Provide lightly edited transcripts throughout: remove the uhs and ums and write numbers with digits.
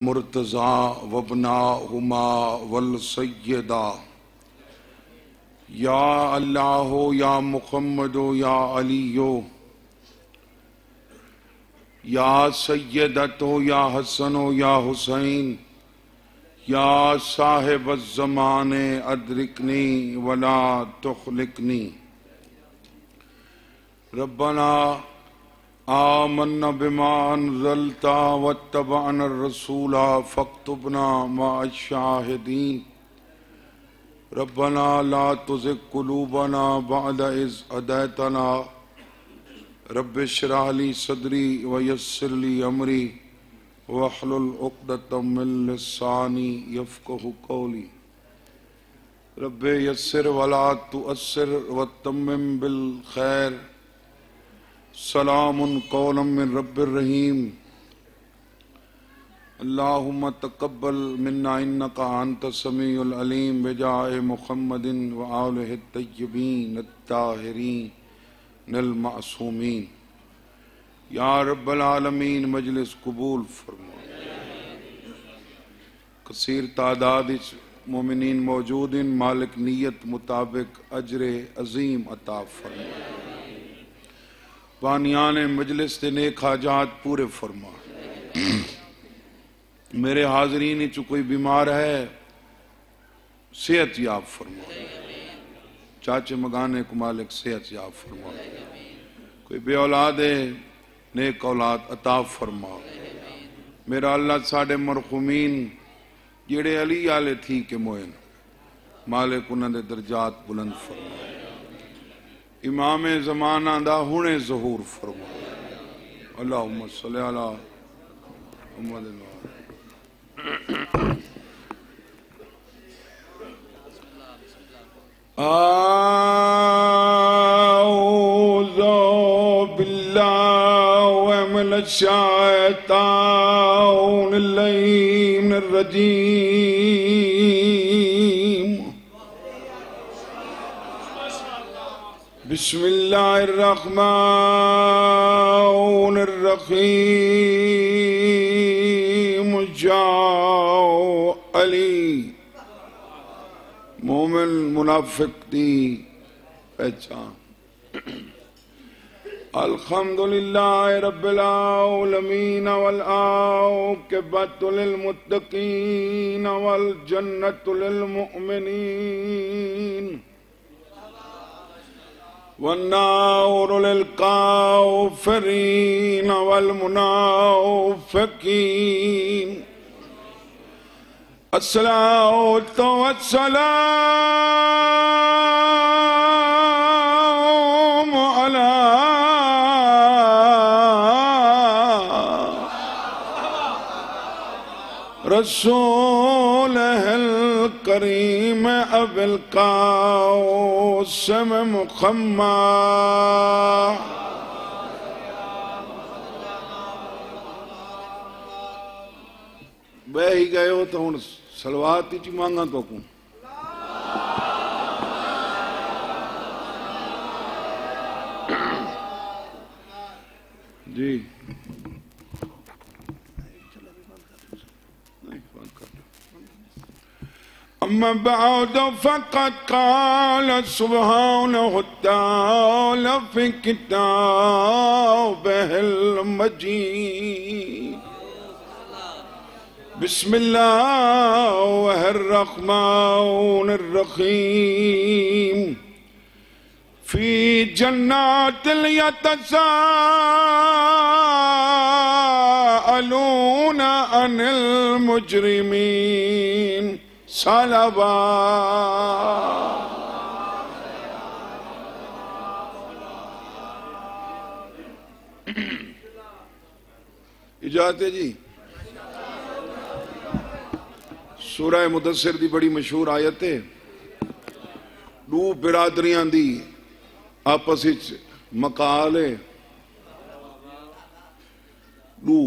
मुर्तज़ा वबना हुमा वल सय्यदा या अल्लाहो या मुहम्मदो या अलियो या सय्यदतो या हसनो या हुसैन या साहिब ज़माने अदरिकनी वला तुखलिकनी रब्बना आमन्ना बिमा अनज़लता वत्तबअना रसूला फक्तुबना मअश-शाहिदीन रब्बना ला तुज़िग़ क़ुलूबना बअद इज़ हदैतना रब्बि इश्रह ली सदरी व यस्सिर ली अमरी वहलुल उक़दतम मिन लिसानी यफ़क़हू क़ौली रब्बि यस्सिर वला तुअस्सिर वतम्मिम बिल खैर सलामुन कौलम मिन रब्बिर रहीम अल्लाहुम्मा तक़ब्बल मिन्ना इन्नका अंत समीउल अलीम बिजाए मुहम्मदिन व आलिहि तय्यबीन अत्ताहिरीन अल मासूमीन या रब्बल आलमीन मजलिस कबूल फरमा। कसीर तादाद मोमिनीन मौजूदिन मालिक नियत मुताबिक अजर अजीम अता फरमा। बानियान मजलिस ते नेक हाजात पूरे फरमा। मेरे हाजरीन च कोई बीमार है सेहत याब फरमा। चाचे मगाने को मालिक सेहत याब फरमा। कोई बे औलाद है नेक औलाद अता फरमा। मेरा अल्लाह साढ़े मरहूमीन जेड़े अली आले थी के मोयन मालिक उन्होंने दर्जात बुलंद फरमा। इमाम ज़माना दा हुणे ज़हूर फरमा। अल्लाहुम्मा सल्ली अला मुहम्मद। आऊज़ु बिल्लाहि मिनश शैतानिर रजीम। बिस्मिल्लाहिर्रहमानिर्रहीम। जाओ अली मोमिन मुनाफिक दी पहचान। अल्हम्दुलिल्लाहि रब्बिल आलमीन वल आक़िबतु लिल मुत्तक़ीन वल जन्नतु लिल मुमिनीन वन्नारु लिल काफ़िरीन वल मुनाफ़िक़ीन। अस्सलातु वस्सलामु अला रसूलिहिल करीम अबिल क़ासिम मुहम्मद। बह ही गए हो तो हुण सलवात ही मांगा तो को जी अम्मा बअद फ़क़द क़ाल सुब्हानहु तआला फ़ी किताबिहिल मजीद। बिस्मिल्लाहिर्रहमानिर्रहीम। फ़ी जन्नातिल यतसाअलूना अनिल मुजरिमीन। सालाबा इजाजत है जी। सूरह मुदस्सिर दी बड़ी मशहूर आयत है। दो बिरादरियां दी आपस मकाल है। दो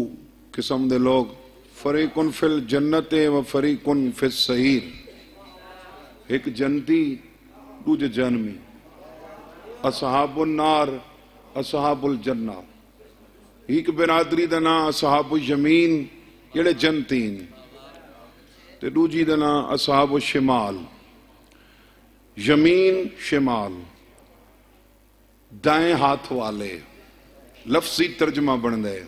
किस्म दे लोग फरीकुन फिल जन्नते व फरीकुन फिस सईर। एक जन्नती दूजे जहन्नमी। असहाबुन नार असहाबुल जन्ना। एक बिरादरी का नाम असहाबुल यमीन जेड़े जनतीन ते दूजी दा नां असहाब शिमाल, यमीन शिमाल, दाएं हाथ वाले, लफ्जी तर्जमा बनता है।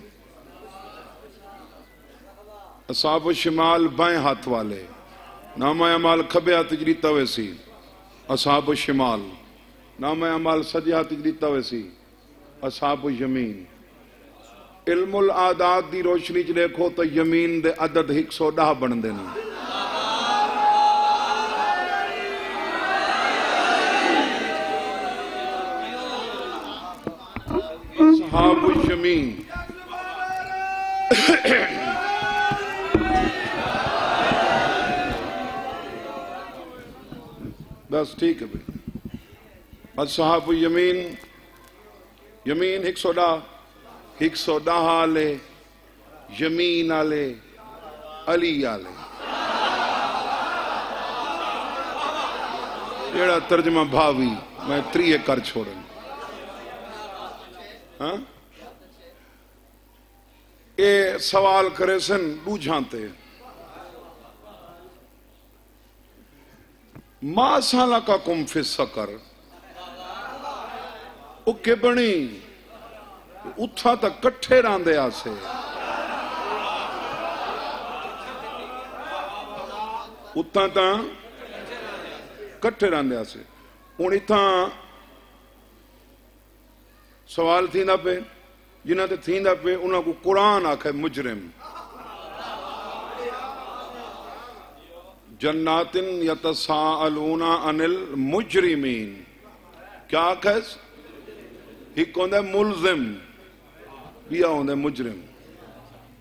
असहाब शिमाल बाएं हाथ वाले, नामा अमाल खबे हाथ च दिता हुए सी असहाब शिमाल, नामा अमाल सजे हाथ च दिता हुए सी असहाब यमीन। इल्मुल आदात दी रोशनी च देखो तो यमीन दे अदद 110 बनते हैं। असहाब यमीन बस ठीक है भाई। असहाब यमीन, यमीन 110 आले, यमीन आले, अली आले। जेड़ा तर्जमा भावी मैं 3 कर छोड़न। हाँ ये सवाल करे सन बूझाते मां साला का कुम फिस सकर उके बनी उथा तक कट्ठे रहिंदे आसे। उथा तां कट्ठे रहिंदे आसे। हुण इथां सवाल थींदा पे, जिन्हां ते थींदा पे उन्हां को कुरान आखे मुजरिम। जन्नातिन यतसाअलूना अनिल मुजरिमीन, क्या आखेस? एक होंदा मुलजिम, बिया होंदा मुजरिम।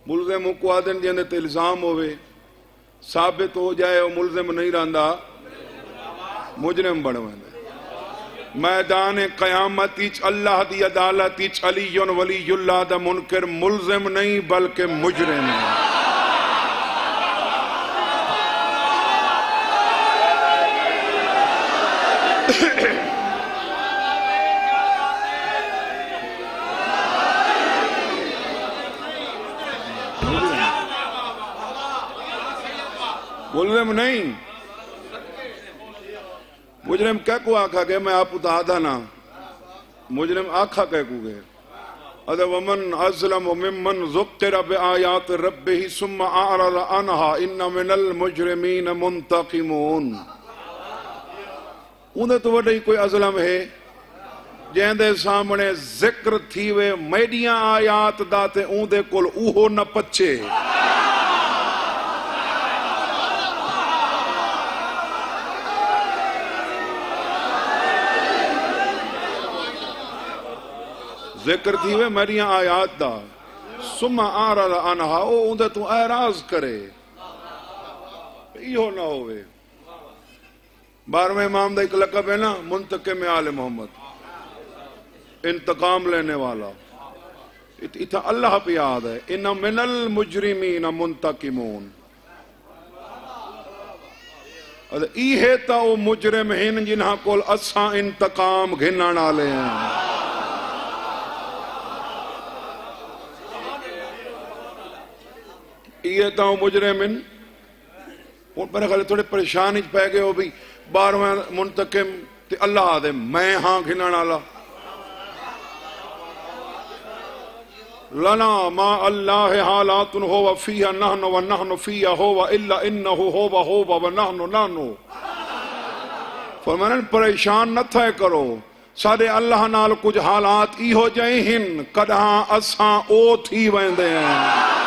मुलजिम को आदन जिंदे ते इल्जाम होवे, साबित हो जाए वो मुलजिम नहीं रहा, मुजरिम बन वेंदा। मैदान कयामत अल्लाह दी अदालत अलीयुन वलीयुल्लाह दा मुनकर मुलजिम नहीं बल्कि मुजरिम है। मुजरिम नहीं, मुजरिम कह को आखा गए मैं आप उतादा ना, मुजरिम आखा कह को गए। अद वमन अज़लम मिम्मन ज़ुक्किर बिआयात रब्बिही सुम्मा अअरज़ अन्हा इन्ना मिनल मुजरिमीन मुंतक़िमून। उन्हें तो वही कोई अज़लम है जैंदे सामने जिक्र थी वे मेडिया आयात दा ते उन्दे कोल उहो न पचे। जिक्र थी वे मेरिया आयात दा, सुम्मा आरज़ अन्हा ओ उन्दे तू एराज करे, इहो ना होवे। 12वें इमाम दा एक लक़ब है ना मुंतकिम आले मोहम्मद, इंतकाम लेने वाला। इतना अल्लाह पे याद है, इन्ना मिनल मुजरिमीन मुंतकिमून। इहे ता वो मुजरिम हैं जिन्हां कोल असां इंतकाम घिनण वाले हैं। ये तो मुजरिम मेरे ख्याल थोड़े परेशान पै गए हो भी 12वां मुंतकिम ते अल्लाह दे मैं हाँ घिनण वाला। लना मा अल्लाह हालातुन हुवा फीहा नहनु व नहनु फीहा हुवा इल्ला इन्नहु हुवा व नहनु नहनु। फरमाया परेशान न थे करो, साडे अल्लाह नाल कुछ हालात इहो जहे हिन कदा असां ओ थी वेंदे हैं।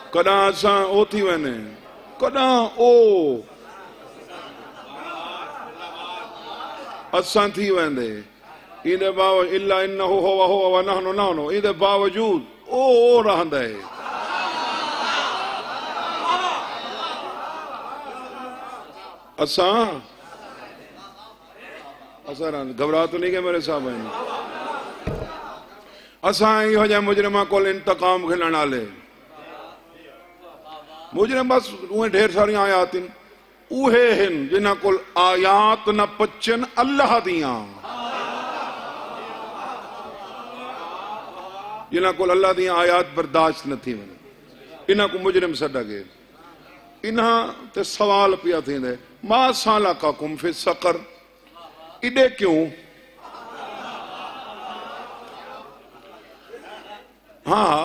कदा असां ओ थी वने, कदा ओ असां थी वेंदे। इदे बावजूद इल्ला इन्नहु हुवा व नहनु नहनु, इदे बावजूद ओ रहंदा है। असां घबरा तो नहीं गए मेरे साहब। असां इहो जे मुजरिमा कोल इंतकाम खिलण वाले मुजरिम बस उहे ढेर सारी आयात उहे हैं जिन्हां कोल आयात न पचन अल्लाह दियां, जिन्हां कोल अल्लाह दियां आयात बर्दाश्त न थी वञे, इन्हां को मुजरिम सॾ गए। इन्हां ते सवाल पिया थींदे, मा सालकाकुम फी सक़र, इडे क्यों? हाँ,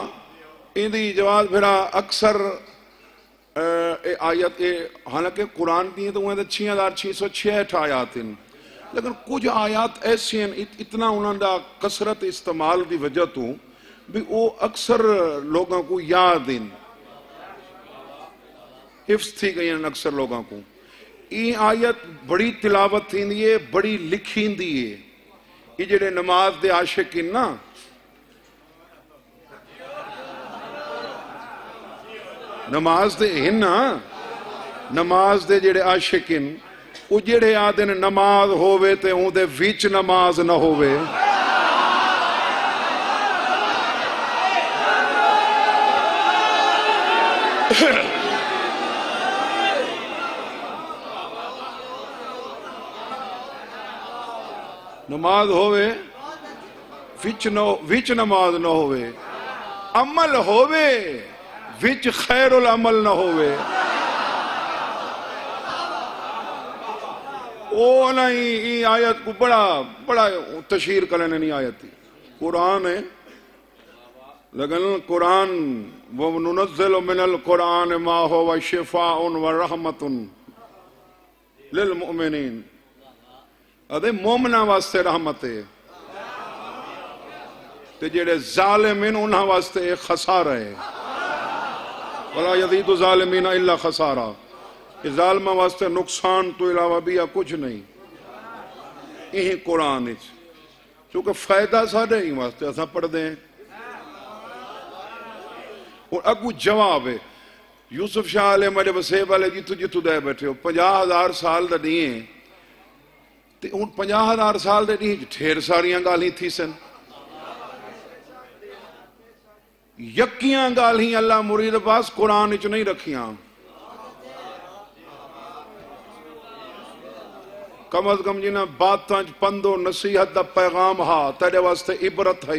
इंदी जवाब फिरा अक्सर आयत हालांकि कुरान दी तो 6666 आयात हैं, लेकिन कुछ आयात ऐसी हैं इतना उन्होंने कसरत इस्तेमाल की वजह तो भी वो अक्सर लोगों को याद हैं, हिफ्स थी गई हैं अक्सर लोगों को। ये आयत बड़ी तिलावत थी है, बड़ी लिखी है। ये जेडे नमाज दे आशिक हैं ना, नमाज दे हैं ना, नमाज दे जेडे आशिक हैं वो जेडे आदे ने नमाज होवे ते उहदे विच नमाज ना होवे, नमाज होवे विच नमाज न होवे, अमल होवे विच खैरुल अमल न होवे, ओ नहीं आयत को बड़ा बड़ा तशहीर करने नहीं आयत थी। कुरान है लेकिन कुरान वो नुनज़्ज़िलु मिनल कुरान मा हुवा शिफ़ाउन व रहमतुन लिल मुमिनीन, अदे मोमना वास्ते रहमत है ते जेड़े जालिम हैं उन्हां वास्ते खसारा है। वला यज़ीदु ज़ालिमीना इल्ला खसारा, इस जालिमा वास्ते नुकसान तो इलावा भी या कुछ नहीं। यही कुरान है क्योंकि फायदा साढ़े ही वास्ते असा पढ़ते हैं। और अगू जवाब है यूसुफ शाह आले मरे वसेब वाले जितू जितू दे बैठे हो 50,000 साल का डी है ते हुण 50,000 साल के डी ढेर सारियां गाली थी सन, यकियां गाली अल्लाह मुरीद पास कुरान च नहीं रखियां। कम अज कम जिन्हें बातों पंदो नसीहत का पैगाम हा तेरे वास्ते इबरत है,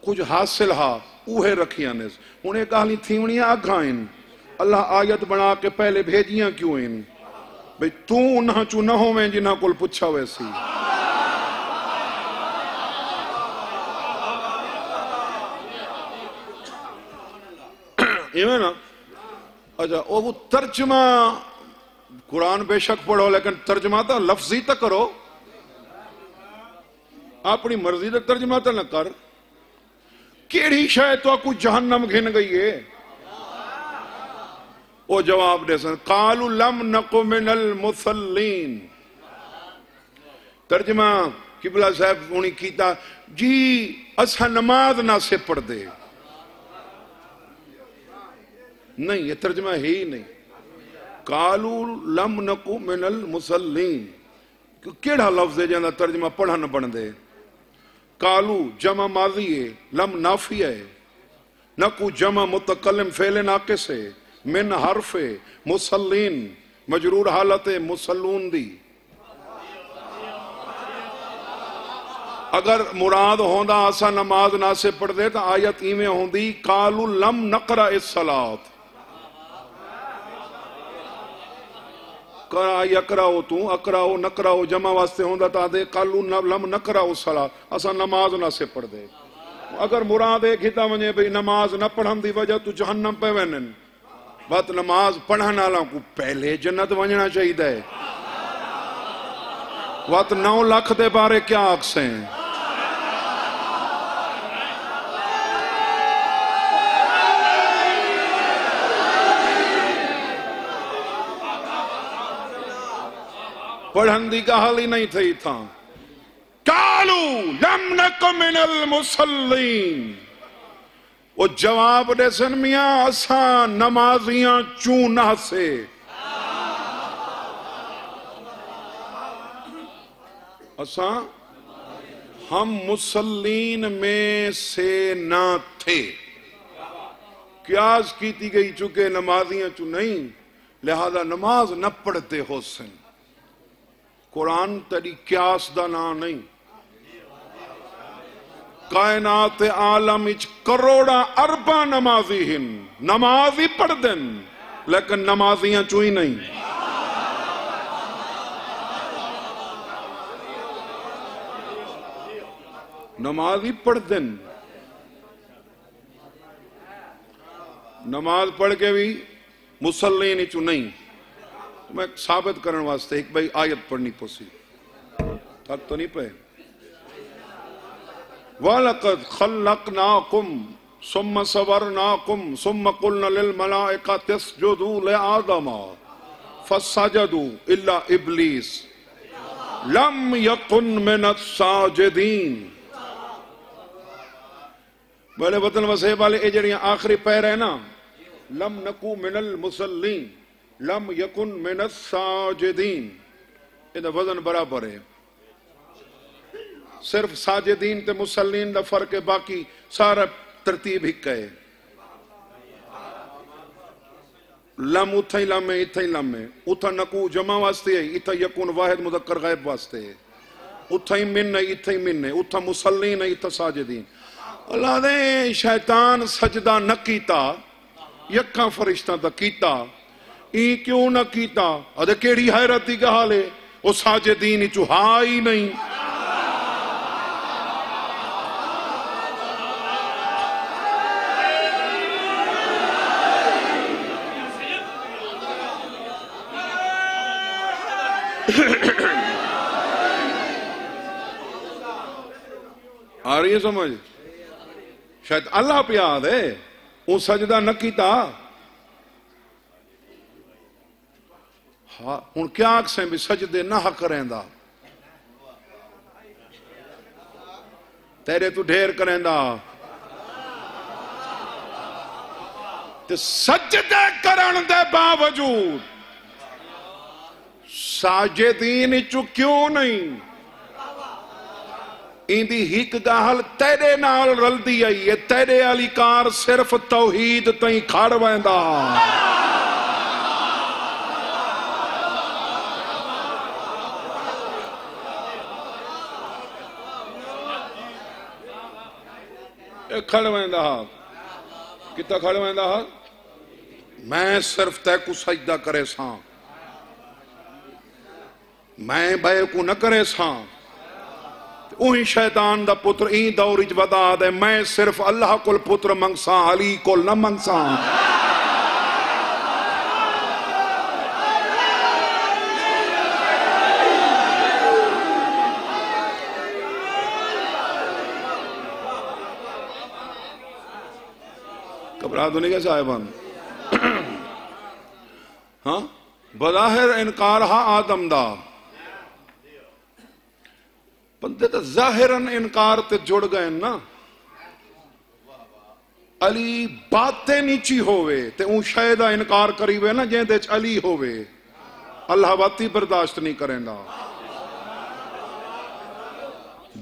कुछ हासिल हा उहे रखिया ने। हूं ये गाली थीवनियां अगा इन, अल्लाह आयत बना के पहले भेजियां क्यों इन भाई तू उन्हां चू न होवें जिन्हां कोल पुछा वैसी। इवें ना अच्छा वो तर्जमा कुरान बेशक पढ़ो लेकिन तर्जमा तो लफ्जी तो करो, अपनी मर्जी का तर्जमा तो न कर। केड़ी शायद तो आपको जहन्नम घिन गई है, वो जवाब दे सन कालू लम नको मिनल मुसल्लीन। तर्जमा किबला साहब उन्हें कीता जी असा नमाज ना से पढ़ दे, नहीं ये तर्जमा है ही नहीं। कालू लम नको मिनल मुसल्लीन केड़ा लफ्ज है जहाँ तर्जमा पढ़न बन दे। कालू जमा माजी है, लम नाफिया है, नकू जमा मुतकल्लिम फेले नाकिस है, मिन हर्फ है, मुसल्लीन मजरूर हालत है मुसल्लून दी। अगर मुराद होंदा असा नमाज ना से पढ़ दे तो आयत इवें होंदी कालू लम नकरा इस सलात, कराओ तू अकराओ नकराओ जमा वास्ते होंदा ता दे कालू लम नकराओ सला असा नमाज ना से पढ़ दे। अगर मुराद एक हिता वने भाई नमाज न पढ़न दी वजह तू जहन्नम पे वनन, बात नमाज पढ़न वाला को पहले जन्नत वजना चाहिए। बात 9 लाख दे बारे क्या आखसे पढ़न दी गल ही नहीं थी था। कालू लम नक मिनल मुसल्लीन, वो जवाब दे सन मियां असा नमाजियां चू ना से। असा हम मुसल्लीन में से ना थे। क्यास की गई चुके नमाजियां चु नहीं, लिहाजा नमाज न पढ़ते हो सन। कुरान तड़ी क्यास दा ना नहीं। कायनात आलम इच करोड़ा अरबा नमाजी हिन, नमाज ही पढ़ देन लेकिन नमाजियां चू ही नहीं। नमाज ही पढ़ देन, नमाज पढ़ के भी मुसल्लीन चू नहीं। तो मैं साबित करने वास्ते एक भाई आयत पढ़नी पोसी, तक तो नहीं पे। वलक़द खल्लक़नाकुम सुम्मा सवरनाकुम सुम्मा क़ुलना लिल मलाइकति इसजुदू लिआदम फसजदू इल्ला इब्लीस लम यकुन मिनस साजिदीन। बड़े वतन वसे वाले ये जड़ियां आखिरी पैर है ना, लम नकू मिनल मुसल्लीन लम यकुन मिनस साजिदीन, इनका वजन बराबर है। सिर्फ साजिदीन ते मुसल्लीन दा फर्क है, बाकी सारा तरतीब हिक है। लम उथा ही लम है, इथा ही लम है। उथा नकू जमा वास्ते है, इथा यकुन वाहिद मुज़क्कर गायब वास्ते है। उथा ही मिन है, इथा ही मिन है। उथा मुसल्लीन है, इथा साजिदीन। अल्लाह ने शैतान सजदा न कीता, यक्का फरिश्ता दा कीता। ई क्यों न कीता? अदे केड़ी हैरती का हाल है, वो साजिदीन चु हा ही नहीं। आ रही है समझ? शायद अल्लाह पे याद है वो सजदा न कीता। हाँ हूं क्या आखसें भी सजदे ना हक रहिंदा, तेरे तू ढेर करेंदा ते सजदे करन दे बावजूद साजिदीन चु क्यों नहीं? इंदी हिक गाहल तेरे नाल रलदी आई है। तेरे वाली कार सिर्फ तौहीद तई खड़ वेंदा। खड़ वेंदा कितना खड़ वेंदा? मैं सिर्फ तैकू सजदा करे सा, मैं बे को न करे सा। उही शैतान दा पुत्र ई दौर च बता दे, मैं सिर्फ अल्लाह कोल पुत्र मंगसा, अली कोल न मंगसा। घबरा तो नहीं गया साहिबान? हाँ बज़ाहिर इनकार हा आदम दा, बंदे तो जाहिरन इनकार ते जुड़ गए ना। अली बातें नीची होवे ते ऊ शय दा इनकार करीवे ना जेंदे च अली होवे। अल्लाह बाती बर्दाश्त नहीं करेंदा।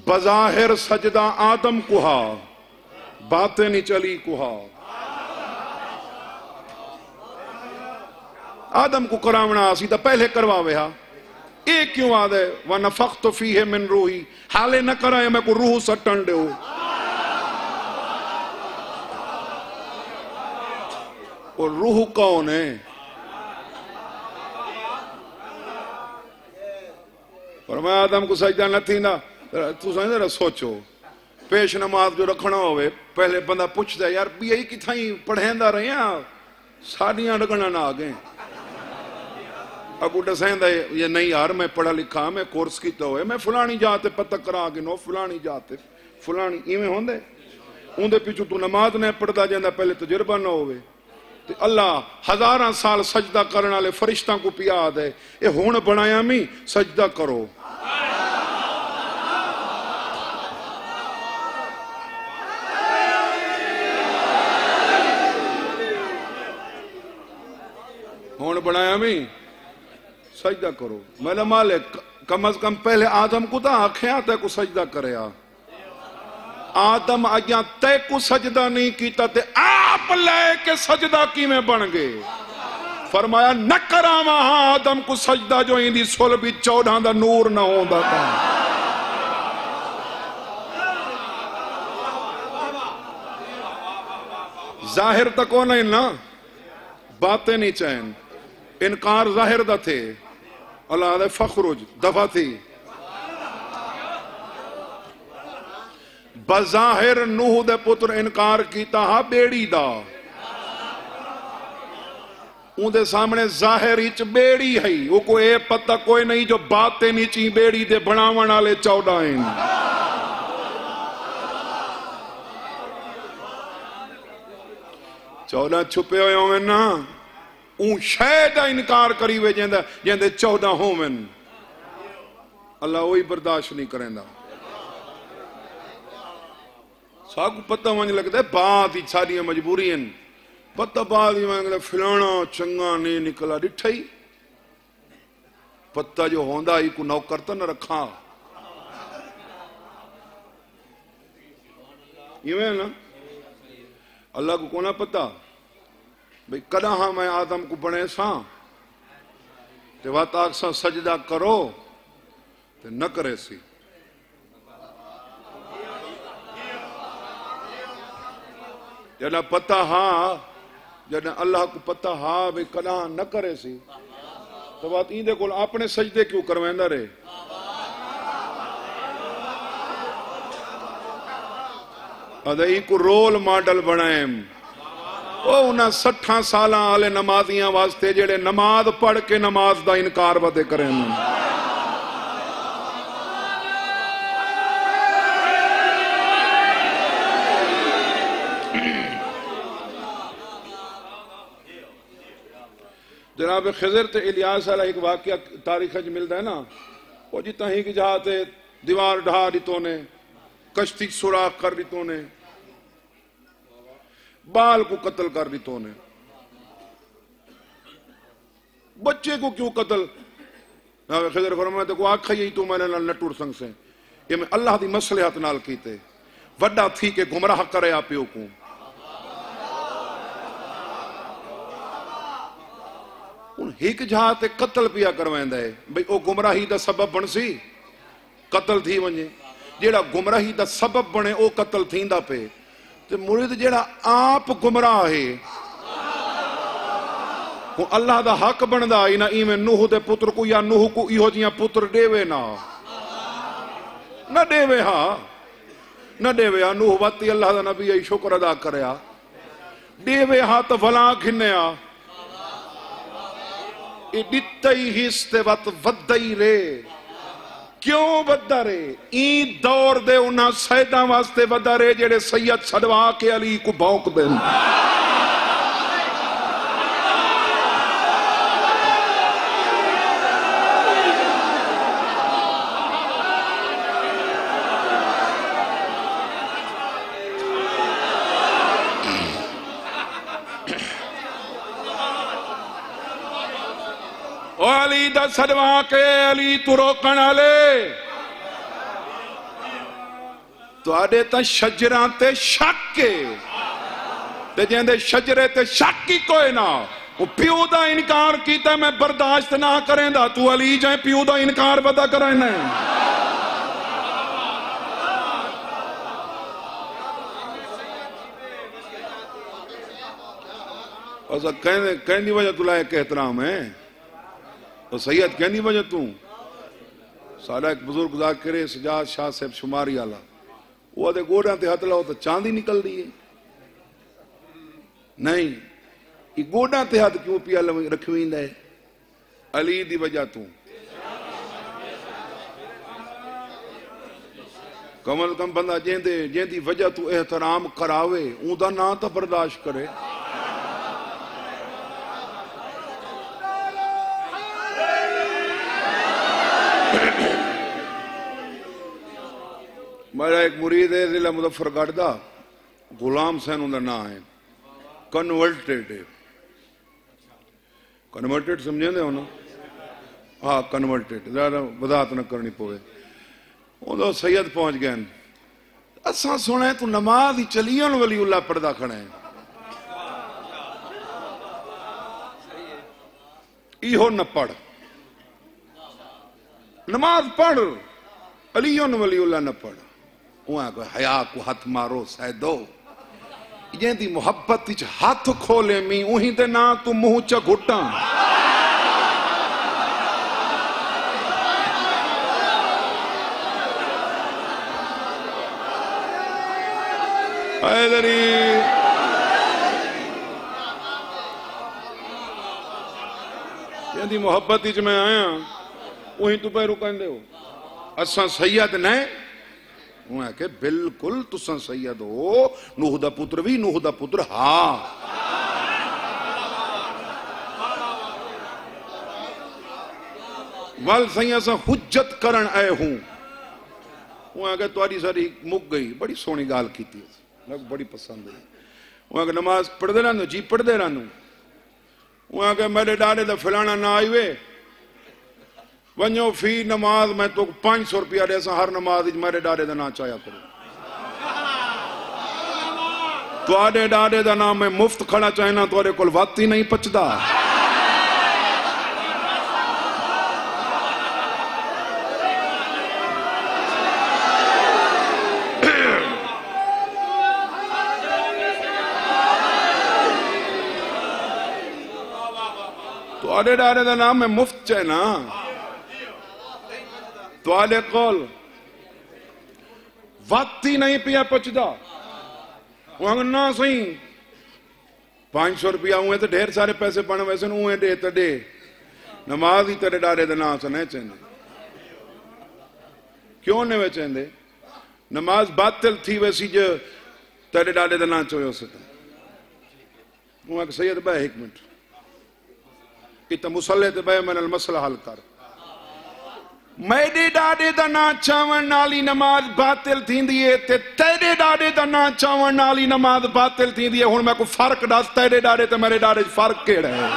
बज़ाहिर सजदा आदम कुहा, बातें नीच अली कुहा। आदम को करावना असी तो पहले करवावे हा। ये क्यों आदे व नफख्तु फीहि मिन रूही, हाले न कराए मैं को रूह सटन दो। और रूह कौन है? पर मैं आदम को सजदा न थी ना। तू समझ सोचो, पेश नमाज जो रखना होवे पहले बंदा पूछता यार भी यही किथाई पढ़ेंदा रहे साड़ियां रगना ना आ गए। अगू दसेंदा ये नहीं यार मैं पढ़ा लिखा, मैं कोर्स किया हुआ, मैं फलानी जाते पता करा के नो फलानी जाते फलानी इवें होंदे। उनके पिछू तू नमाज नहीं पढ़ता जाता पहले तजुर्बा ना होवे। ते अल्लाह हजारां साल सजदा करने वाले फरिश्तां को पिया दे, ये हुण बनाया मी सजदा करो। हुण बनाया मी सजदा करो। मेरा मालिक कम अज कम पहले आदम को तो आख्या को सजदा करे। आदम अजा तय को सजदा नहीं किया ते आप लेके सजदा किवें बन गए। फरमाया न करावा आदम को सजदा जो इंदी सुल भी 14 दा नूर ना होंदा था। जाहिर तो को नहीं ना, बातें नहीं चैन, इनकार जाहिर दा थे। अल्लाह दे फखरुज दफा थी बजाहिर नूह दे पुत्र इनकार किया हा बेड़ी दा, उनके सामने जाहिर इच बेड़ी है, वो कोई पता कोई नहीं जो बातें नीची बेड़ी दे बनावन वाले 14 हैं। चौदह छुपे हुए होवे ना, ऊ शय का इनकार करी वे जेंदे 14 होवन। अल्लाह वही बर्दाश्त नहीं करेंदा। साकू पता वंज लगता है बात ही सारी मजबूरी पता बाद ही मैं फिलाना चंगा नहीं निकला डिठा ही पता जो होंदा ही को नौकर तो न रखा इवें ना। अल्लाह को कोना पता भाई कदा हाँ मैं आदम को बने सा ते वात आखसा सजदा करो ते न करे सी। जदा पता हाँ, जदा अल्लाह को पता हाँ भाई कदा न करे सी तो बात इंदे कोल अपने सजदे क्यों करवांदा रहे। अदई को रोल मॉडल बनाए ओ उन्हें 60 साल वाले नमाजियां वास्ते जेड़े नमाज पढ़ के नमाज का इनकार वदे करें। जनाब खिजर ते इलियास वाला एक वाकया तारीख मिलता है ना, वो जितना ही कि जहां ते दीवार ढा दितो ने, कश्ती सुराख कर दितो ने, बाल को कत्ल कर दितो ने, बच्चे को क्यों कत्ल। खिजर फरमाया तो को आखा ही तू मैंने न टुर संग से ये मैं अल्लाह की मसलिहत नाल कीते वड्डा थी के गुमराह करे आ प्यो को। एक जहां ते कत्ल पिया करवांदा है भाई वो गुमराही का सबब बन सी कत्ल थी वने, जेड़ा गुमराही का सबब बने वो कत्ल थींदा पे ते मुरीद जेड़ा आप गुमराह है वो अल्लाह दा हक बनदा इना इवें नूह दे पुत्र को या नूह को इहो जिया पुत्र देवे ना न देवे। हाँ न देवे हा नूह वती अल्लाह दा नबी आई शुक्र अदा करया देवे हा तो भला खिन्या दितई हिस्ते वत वदई रे क्यों वदा रे ई दौर दे उन्हां सैदा वास्ते वदा रे जेड़े सैयद छड़वा के अली को भौंक देन। अली दा सदवा के अली तू रोकण वाले तुहाडे तां शजरां ते शक ते जेंदे शजरे ते शक ही कोई ना वो प्यो दा इनकार कीता मैं बर्दाश्त ना करेंदा तू अली जाए प्यो दा इनकार पता करना। अच्छा कहने वजह तुला एक एहतराम है तो सैयद कहनी वजह तू साडा एक बुजुर्ग जाकिर सजाद शाह साहब शुमारी वाला वो आदे गोड़ा ते हथ लाओ तो चांदी निकल रही है नहीं ये गोड़ा ते हथ क्यों पिया रखवींदा है अली दी वजह तू कमल कम बंदा जेंदी वजह तू एहतराम करावे ऊदा ना तो बर्दाश्त करे। मेरा एक मुरीद है जिला मुजफ्फरगढ़ दा गुलाम सैन उनका नाम है कन्वर्टेड समझे हो ना। हाँ कन्वर्टेड ज्यादा वजाहत न करनी पवे उदो सैयद पहुंच गए असा सुना तू नमाज ही चलियन वली उल्ला पढ़दा खड़ा है। इहो न पढ़, नमाज पढ़, अलियन वली उल्ला न पढ़। वहां को हया को हथ मारो सैदो, जैंदी मुहब्बत विच हाथ खोले मी उही ते ना तू मुंह च घुटा। हैदरी जैंदी मुहब्बत विच मैं आया उही तू पैरू कहंदे हो असा सैयद ने। के बिल्कुल तुसा सैयद हो, नूह दा पुत्र भी, नूह दा पुत्र हा। वल सही असा हुज्जत करन आए हूं। के तुहाडी सारी मुक गई, बड़ी सोहनी गाल की, बड़ी पसंद है। नमाज पढ़ते रहंदे जी, पढ़ते रहंदे। के मेरे डाले दा फलाना ना आई वे, वनो फी नमाज मैं तो 500 रुपया दे, हर नमाज मेरे डारे का ना चाया करो। तुहाडे डारे का नाम मैं मुफ्त खड़ा चाहना, तुहाडे कोल वक्त ही नहीं पचदा। तुहाडे डारे का नाम मैं मुफ्त चाहना, तुहाडे कोल वक्त ही नहीं पिया पचदा। ना सही 500 रुपया उए तो ढेर सारे पैसे बन वैसे उए दे तो दे, नमाज ही तेरे डारे का नाम से नहीं चाहते। क्यों नहीं वे चाहते? नमाज बातिल थी वैसी जो तेरे डारे का नाम चो सैयद बह 1 मिनट इत मुसले ते बह मैंने मसला हल कर। मेरे डाडे दा ना चावण नाली नमाज बातिल थींदी है ते तेरे डाडे दा ना चावण नाली नमाज बातिल थींदी है। हुण मैं को फर्क दस, तेरे डाडे ते मेरे डाडे फर्क केड़ा है?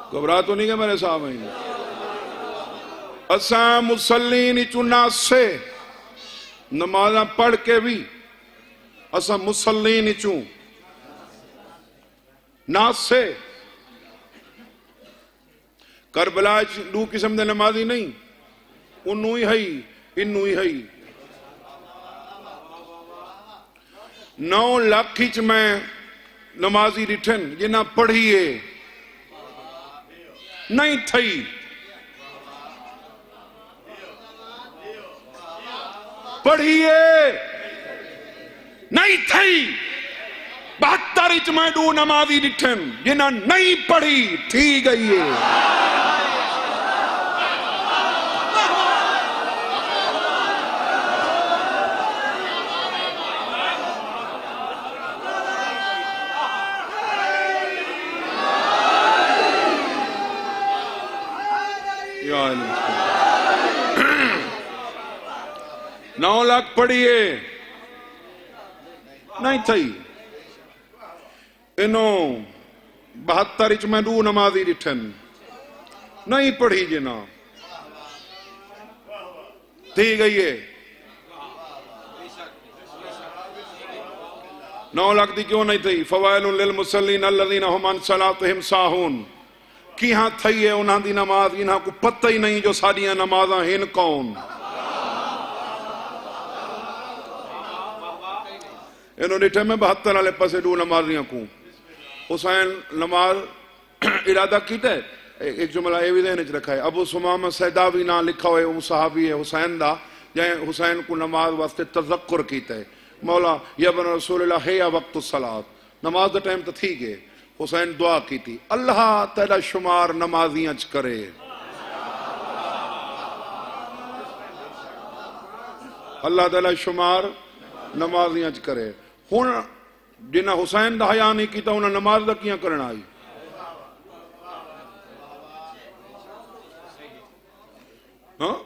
घबरा तो नहीं गया मेरे सामने? असा मुसल्लीन चुना से नमाजा पढ़ के भी असा मुसल्लीन चू ना से। करबला 2 किस्म के नमाजी नहीं, उन्नू ही है इनू ही है। 9 लाख च मैं नमाजी रिठन जिन्ना पढ़िए नहीं थई। पढ़िए नहीं थई। 72 च मैं 2 नमाजी डिठन जिन्ना नहीं पढ़ी थी गई है। या 9 लाख पढ़िए नहीं थी। इनो 72 च मैं 2 नमाजी डिठन नहीं पढ़ी जिना थी गई है। 9 लाख दी क्यों नहीं थी? फवाइलुन लिल मुसल्लीन अल्लज़ीना हुम अन सलातिहिम साहून। कि हाँ थई है उन्हां दी नमाज, इन्हां को पता ही नहीं जो साडियां नमाज़ां हिन कौन। इन्होंने डिठे में 72 वाले पासे 2 नमाजियां को हुसैन नमाज इरादा किया। एक जुमला ये भी ध्यान च रखा है, अबू सुमामा सैदावी ना लिखा हुआ है, सहाबी है हुसैन दा, जै हुसैन को नमाज वास्ते तज़क्कुर किया है। मौला यबन रसूलुल्लाह है या वक्त सलात, नमाज का टाइम तो थी गए। हुसैन दुआ की थी, अल्लाह तेरा शुमार नमाजियां च करे। अल्लाह तेरा शुमार नमाजियां च करे। हुण जिन्हें हुसैन का हया नहीं किया उन्हें नमाज का किया करना आई। हाँ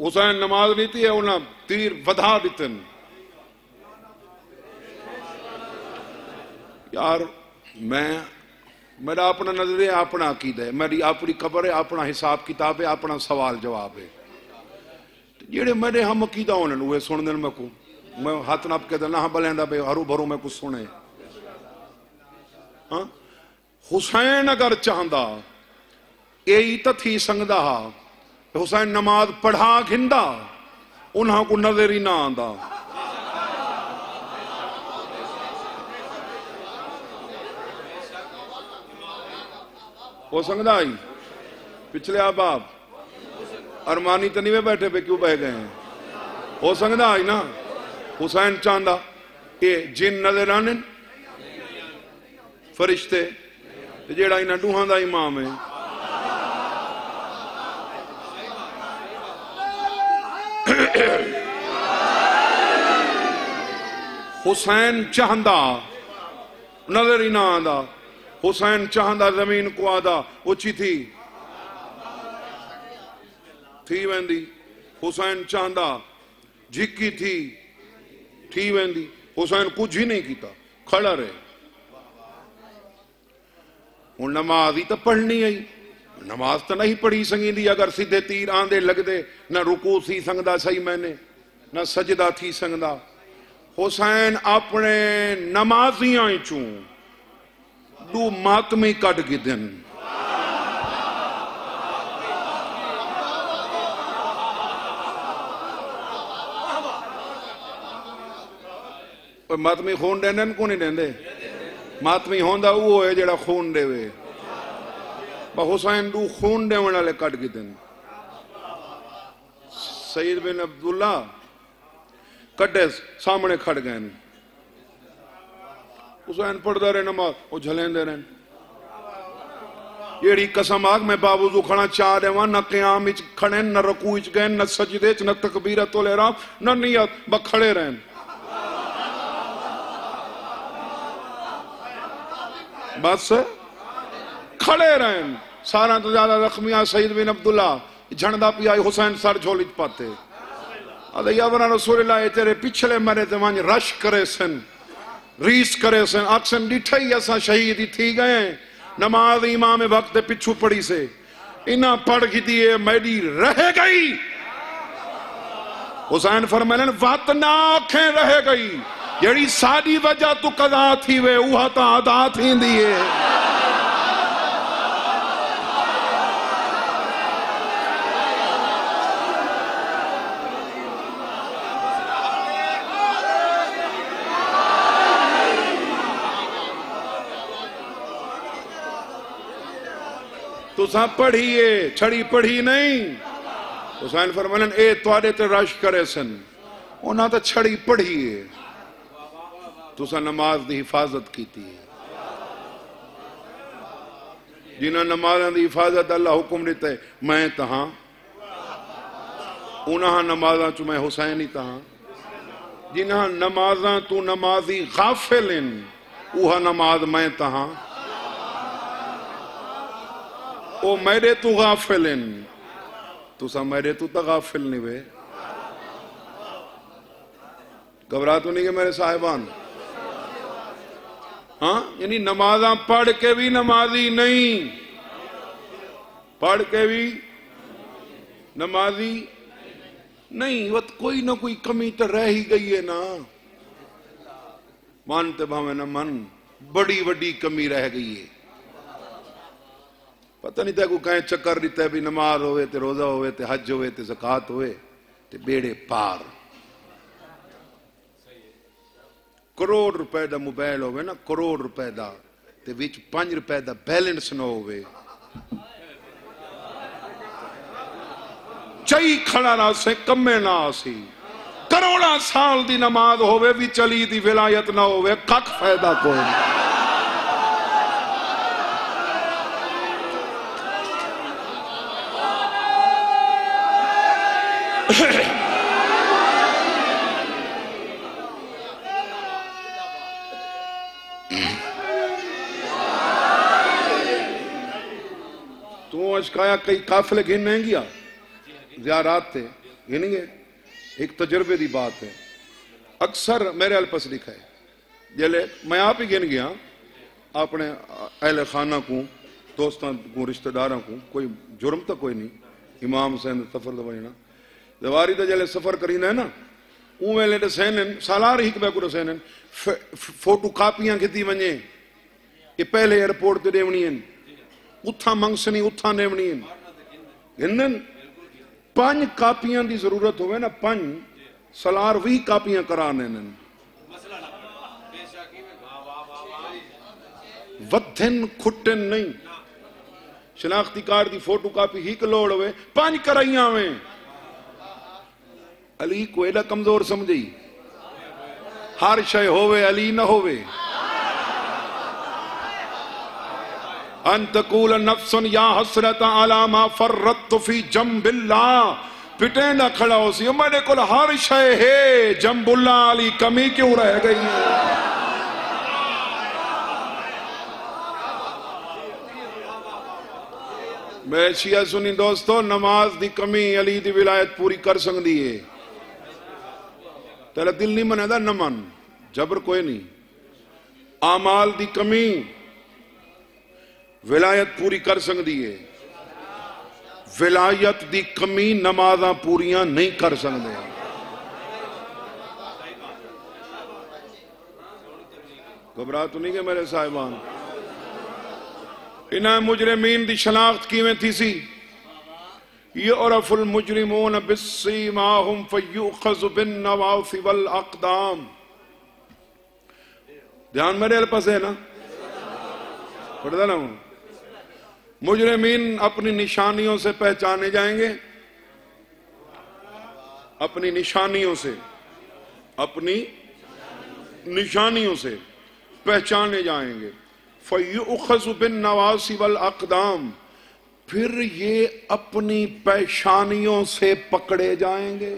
हुसैन नमाज नहीं थी उन्हें तीर वधा दिते यार। मेरा अपना नजरिया, अपना अकीदा है, मेरी अपनी खबर है, अपना हिसाब किताब है, अपना सवाल जवाब है। जेड़े मेरे हम अकीदा होने वे सुन देन मैं को मैं हाथ नप के ना बलेंदा बे हरू भरू मैं कुछ सुने। हाँ हुसैन अगर चाहता यही तो थी संगदा हा, हुसैन नमाज पढ़ा खिंदा उन्हां को नजर ही ना आंदा। हो सकता ही पिछले अहबाब अरमानी तो नहीं वे बैठे पे क्यों बह गए हैं? हो सकता ही ना हुसैन चाहता ये जिन नजर आने फरिश्ते जेड़ा इन्हां दूहां दा इमाम है। हुसैन चाहता नजर ही ना आंदा। हुसैन चाहता जमीन को आदा उची थी वेंदी। हुसैन चाहता झिकी थी वेंदी। हुसैन कुछ ही नहीं किया, खड़ा रहे। हुण नमाज ही तो पढ़नी आई, नमाज तो नहीं पढ़ी संगी। अगर सीधे तीर आंदे लगदे न रुकू थी संगदा सही मैंने न सजदा थी संगदा। हुसैन अपने नमाजियां चू दू मातमी कट के दिन मातमी खून देंदे को नहीं देंदे? मातमी होंदा वो है जेड़ा खून देवे। हुसैन दू खून देवन वाले कट के दिन सईद बिन अब्दुल्ला कड्डे सामने खड़ गए। हुसैन पढ़ता रहे नमाज वो झलेंदे रहे। जेड़ी कसम आग मैं बावजू खड़ा चाह देवा न क़याम विच खड़े न रकू विच गए न सजदे च न तकबीरत उल इहराम न नियत ब खड़े रहन। बस खड़े रहन। सारा तो ज्यादा जख्मिया सईद बिन अब्दुल्ला झंडा पिया हुसैन सर झोली पाते अदे यावरा रसूलुल्लाह तेरे पिछले मरे ते वंज रश करे सन रीस करे सन अक्सन डिठा ही असा शहीद ही थी गए। नमाज इमाम वक्त पिछू पड़ी से इना पढ़ की दिए मेरी रह गई। हुसैन फरमाने वत ना आखे रह गई जड़ी साडी वजह तू कदा थी वे उहा ता अदा थींदी है। तुसा पढ़िए छड़ी पढ़ी नहीं। हुसैन फरमाने ए तुहाडे ते रश करे सन उन्हां ते छड़ी पढ़िए तुसा नमाज दी हिफाजत की थी। जिन्हां नमाज़ां दी हिफाजत अल्लाह हुक्म दिता है मैं तहां उन्हां नमाज़ां च मैं हुसैन ही तहां। जिन्हां नमाज़ां तू नमाजी गाफिल इन उहा नमाज मैं तहां। ओ मेरे तू गाफिल इन तुसा मेरे तू तो गाफिल नहीं वे। घबरा तो नहीं है मेरे साहिबान? हाँ यानी नमाजा पढ़ के भी नमाजी नहीं, पढ़ के भी नमाजी नहीं। वत कोई ना कोई कमी तो रह ही गई है ना। मानते भावे न मन बड़ी बड़ी कमी रह गई है। पता नहीं तेको कहीं चक्कर दिता है भी नमाज होवे ते रोजा होवे ते हज होवे ते ज़कात होवे ते बेड़े पार। करोड़ रुपए दा मोबाइल होवे ना, करोड़ रुपए दा ते विच 5 रुपए दा बैलेंस ना होवे चई खड़ा ना से कमे ना सी। करोड़ा साल दी नमाज होवे भी चली दी विलायत ना होवे कख फायदा कोई नहीं। तू अशकाया कई काफिले गिन नहीं गया ज़ियारात थे ये नहीं है, एक तजर्बे की बात है। अक्सर मेरे अल पास लिखा है, जले मैं आप ही गिन गया अपने अहले खाना को, दोस्तों को, रिश्तेदारों को, कोई जुर्म तो कोई नहीं, इमाम हुसैन सफर तो बनना दवारी तो जले सफर करींदा है ना, उ वेले दसैन सालार हिक बैको दसैन फोटो कापियां खिती वने, ये पहले एयरपोर्ट ते देवनी है, उथा मंगसनी उथा देवनी है, गिनन 5 कापियां की जरूरत होवे ना, 5 सलार 20 कापियां कराने वधन खुटन नहीं। शनाख्ती कार्ड की फोटो कापी ही लोड़ होवे 5 कराइया वे। अली को एडा कमजोर समझी, हर शय होवे अली न होवे। अंतकूल नफ्सन या हसरत अला मा फर्रत फी जंबिल्लाह, पिटे ना खड़ा हो सी मेरे को हर शय है, जंबुल्ला अली कमी क्यों रह गई है। मैं शिया सुनी दोस्तों, नमाज दी कमी अली दी विलायत पूरी कर सकती है। तेरा दिल नहीं मनेदा न मन, जबर कोई नहीं। आमाल दी कमी विलायत पूरी कर सकती है, विलायत दी कमी नमाज़ां पूरियां नहीं कर सकते। घबरा तो नहीं गए मेरे साहिबान। इन्हें मुजरिमीन दी शनाख्त किवें थी सी, युरफुल मुजरिमून बिस्सीमाहुम फयुखज़ बिन्नवासी वल अक़दाम। ध्यान मेरे पास है ना, पढ़ता ना हूं। मुजरिमीन अपनी निशानियों से पहचाने जाएंगे, अपनी निशानियों से, अपनी निशानियों से पहचाने जाएंगे। फयुखज़ु बिन्नवासी वल अक़दाम, फिर ये अपनी पेशानियों से पकड़े जाएंगे।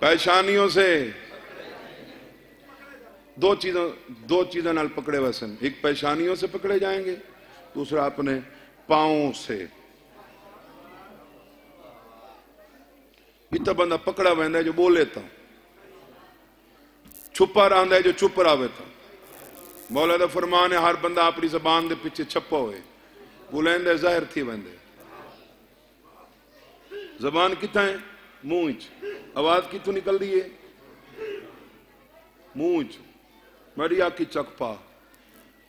पेशानियों से दो चीजों नाल पकड़े वैसन, एक पेशानियों से पकड़े जाएंगे, दूसरा अपने पांवों से। इतना बंदा पकड़ा वह है जो बोले था, छुपा रहा है जो चुप रहा था। मौला दा फरमान है, हर बंदा अपनी जबान के पीछे छपा हुए, बुलंदे जाहिर थी वंदे। जबान कितना है? मुंह च। आवाज कितों निकल रही है? मुंह च। मेरी आखी चक पा।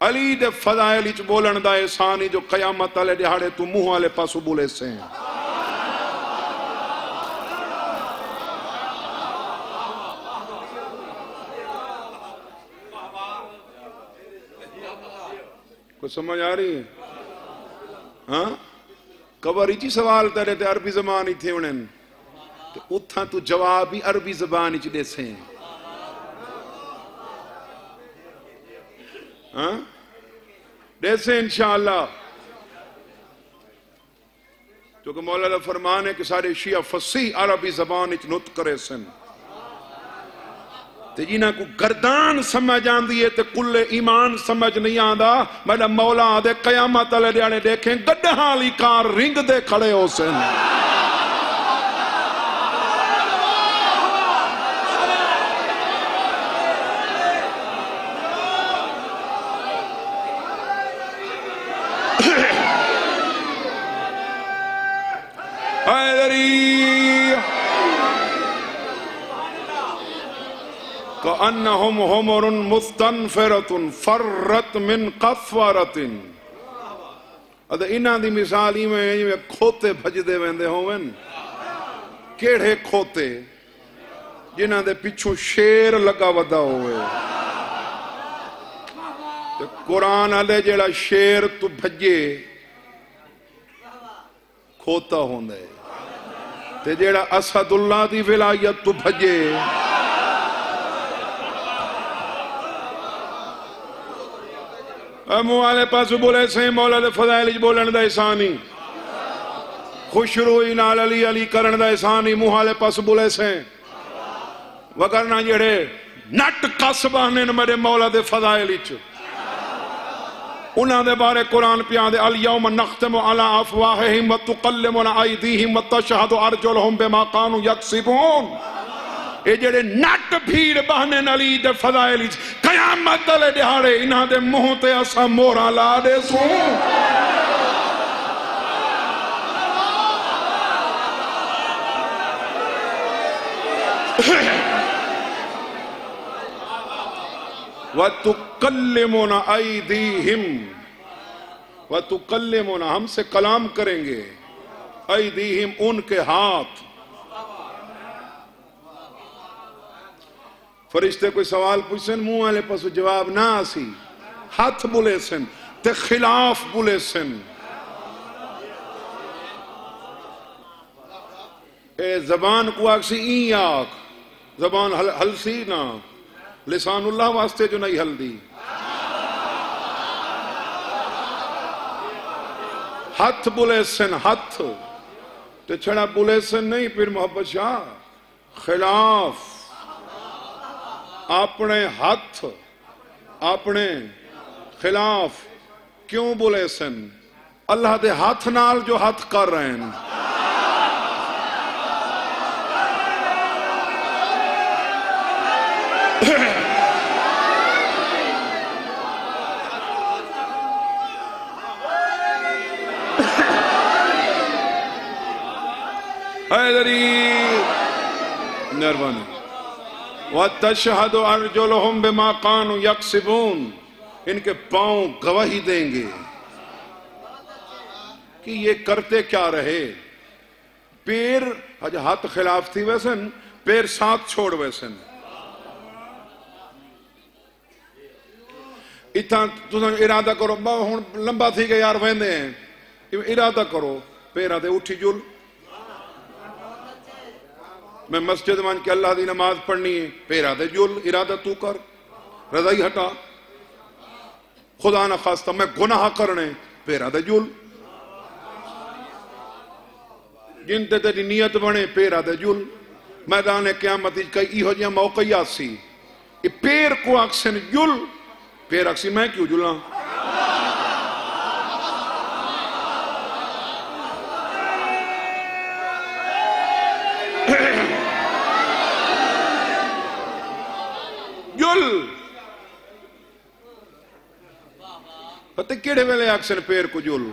अली दे फज़ाइल च बोलन दा एहसान ही जो कयामत वाले दिहाड़े तू मुंह वाले पासों बोले से। कुछ समझ आ रही है? हाँ, कबर ही सवाल तेरे ते अरबी जबान ही थे उन्हें, तो उथा तू जवाब ही अरबी जबान च देसे। हाँ देसे इंशाअल्लाह, क्योंकि मौला दा फरमान है कि सारे शिया फसीह अरबी जबान च नुत करे सन। ते जिन्हां को गर्दान समझ आंदी है ते कुल्ले ईमान समझ नहीं आंदा, मेरा मौला दे कयामत वाले दिहाड़े देखें गड्ढा वाली कार रिंग दे खड़े हो सन। अन्नहुम हुमुरुन मुस्तनफिरतुन फर्रत मिन कफ़रतिन। अद इन्हां दी मिसाल ही में जिवें खोते भजदे वेंदे होवन। केड़े खोते? जिन्हां दे पिछों शेर लगा वदा होवे। ते कुरान आले जेड़ा शेर तू भजे खोता होंदा है, ते जेड़ा असदुल्लाह दी विलायत तू भजे मुंह वाले पास बोले से। मौला दे फज़ाइल बोलन दा एहसान ही, खुशरूई नाल अली अली करन दा एहसान ही मुंह वाले पास बोले से। वगरना जेड़े नट कस बहने मेरे मौला दे फज़ाइल च उन्होंने बारे कुरान पिया दे अल यौम नख्तमु अला अफवाहिहिम व तुकल्लिमुना अयदीहिम व तशहदु अर्जुलुहुम बिमा कानू यक्सिबून। ये जेड़े नट भीड़ बहने नली दे फजाइल कयामत दे दिहाड़े इन्हां दे मुंह ते असां मोहरा ला देसूं। वतुकल्लिमुना अयदीहिम, वतुकल्लिमुना हमसे कलाम करेंगे, अयदीहिम उनके हाथ। फरिश्ते कोई सवाल पूछन मुंह वाले पासों जवाब ना आसी, हाथ बुले सन ते खिलाफ बुले सन। ए जबान को आखसी ई आख, जबान हलसी ना, लिसानुल्लाह वास्ते जो नहीं हल्दी। हाथ बुले सन, हाथ ते छड़ा बुले सन नहीं, फिर मोहब्बत शाह खिलाफ अपने हाथ अपने खिलाफ क्यों बुले सन? अल्लाह दे हाथ नाल जो हाथ कर रहे हैं। मेहरबानी। व तशहदु अर्जुलुहुम बिमा कानू यक्सिबून, इनके पांव गवाही देंगे कि ये करते क्या रहे। पैर अज हाथ खिलाफ थी वैसन, पैर साथ छोड़ वैसन। इतना तुम इरादा करो हूं लंबा थी गया यार वेंदे हैं, इरादा करो पैर दे उठी जुल। मैं मस्जिद मान के अल्लाह की नमाज पढ़नी है, पैरा दे जुल, इरादा तू कर, रजाई हटा। खुदा ना खास्ता मैं गुनाह करने, पैरा दे जुल। जिनते तेरी नियत बने, पैरा दे जुल। मैदान क़यामत कई इहो जिहा मौका ही आसी, ये पैर को आखसन जुल, पैर आखसी मैं क्यों जुला। जुल पता केड़े वेले आखसन पैर को जुल?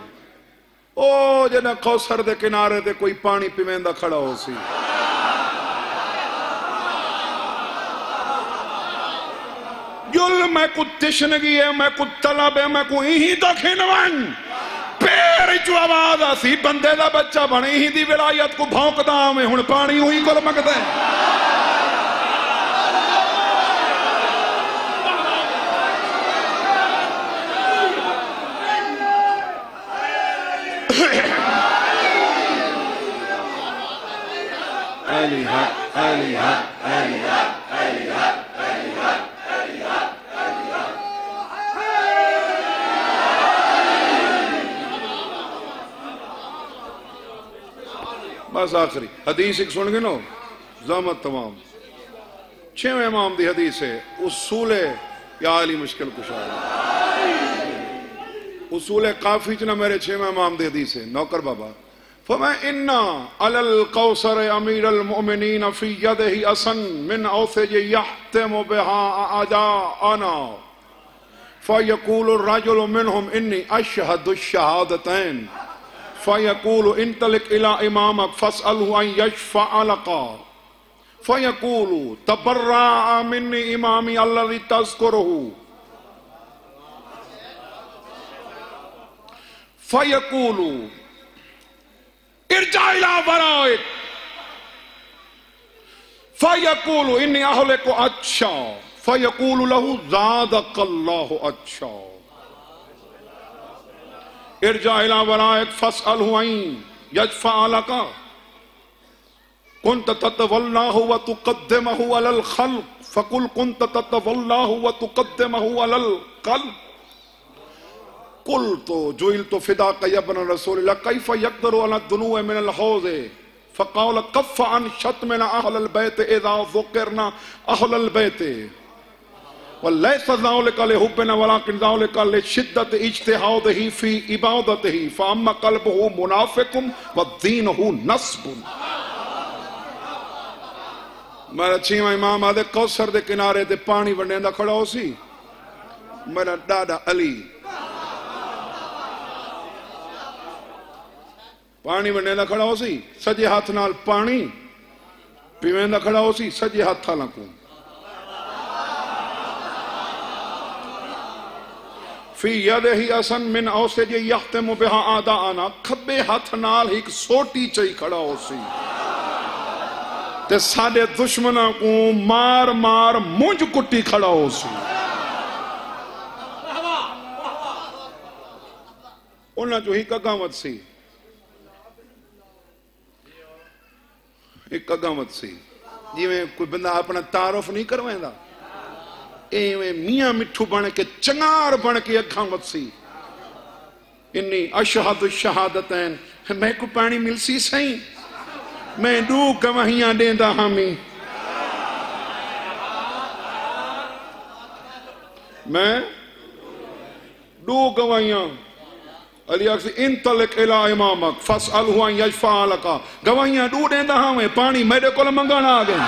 ओ जना कौसर दे किनारे ते कोई पानी पिवेंदा खड़ा हो सी। जुल मैं को तिशनगी है, मैं को तलब है, मैं को यही दखिनवन पैर चो आवाज आसी, बंदे दा बच्चा बने ही दी विलायत को भौंकदा में हुण पानी हुई को मंगदा है। अली हक अली हक अली हक अली हक अली हक अली हक अली हक। बस आखिरी हदीस एक सुन गए नो ज़ामत तमाम 6वें इमाम दी हदीस है, उसूले या अली मुश्किल कुशा, उसूले काफी च ना मेरे 6वें इमाम दी हदीस है। नौकर बाबा फमा इन्ना अलल कौसर अमीर अल मोमिनीन फी यदिही असन मिन औसेज यहतमु बिहा अजाअना फयकूलु रजुलु मिनहुम इन्नी अशहदु शहादतैन फयकूलु इंतलिक इला इमामक फसअलहु अन यशफअ लका फयकूलु तबर्रा मिन्नी इमामी अल्लज़ी तज़कुरुहु फयकूलु इरजा इला वराइक फयकूलु इन्नी अहलिकु अच्छा फयकूलु लहु ज़ादकल्लाहु अच्छा इरजा इला वराइक फसअलहु अन यशफअ लका कुन्त ततवल्लाहु व तुक़द्दिमुहु अलल खल्क़ फकुल कुन्त ततवल्लाहु व तुक़द्दिमुहु अलल खल्क़ कुल तो जुइल तो फिदा कयबन रसूलिल्लाह कैफ यक़दरु अला दुनूए मिनल हौज़ फ़क़ाल कफ़ अन शतमिन अहलल बैत इज़ा ज़ुकिरना अहलल बैत वलैस ज़ालिका लिहुब्बिन वलाकिन ज़ालिका लिशिद्दत इज्तिहादिही फी इबादतिही फअम्मा क़ल्बुहु मुनाफ़िक़ुन व दीनुहु नस्बुन। मेरा 6वां इमाम आदे कौसर दे किनारे ते पानी वंडेंदा खड़ा हो सी मेरा डाडा अली पानी वंडेंदा खड़ा हो सी सजे हाथ नाल पानी पीवेंदा खड़ा हो सी सजे हाथ नाल को फी यदिही असन मिन औसेज यख्तमु बिहा आदाअना खब्बे हाथ नाल एक सोटी चई खड़ा हो सी ते साडे दुश्मना को मार मार मुंज कुट्टी खड़ा हो सी। उन्हां चो एक अगावत सी एक अगावत सी जिवें कोई बंदा अपना तारुफ नहीं करवांदा एवें मियां मिठू बन के चंगार बन के अगावत सी। इन्नी अशहदु शहादतैन मैं को पानी मिल सी सही मैं 2 गवाहियां देंदा हामी मैं 2 गवाहियां अली अक्स इन तलक इला इमामक फसअलहु अन यशफअ लका गवाहियां 2 देंदा हामी पानी मेरे कोल मंगण आ गए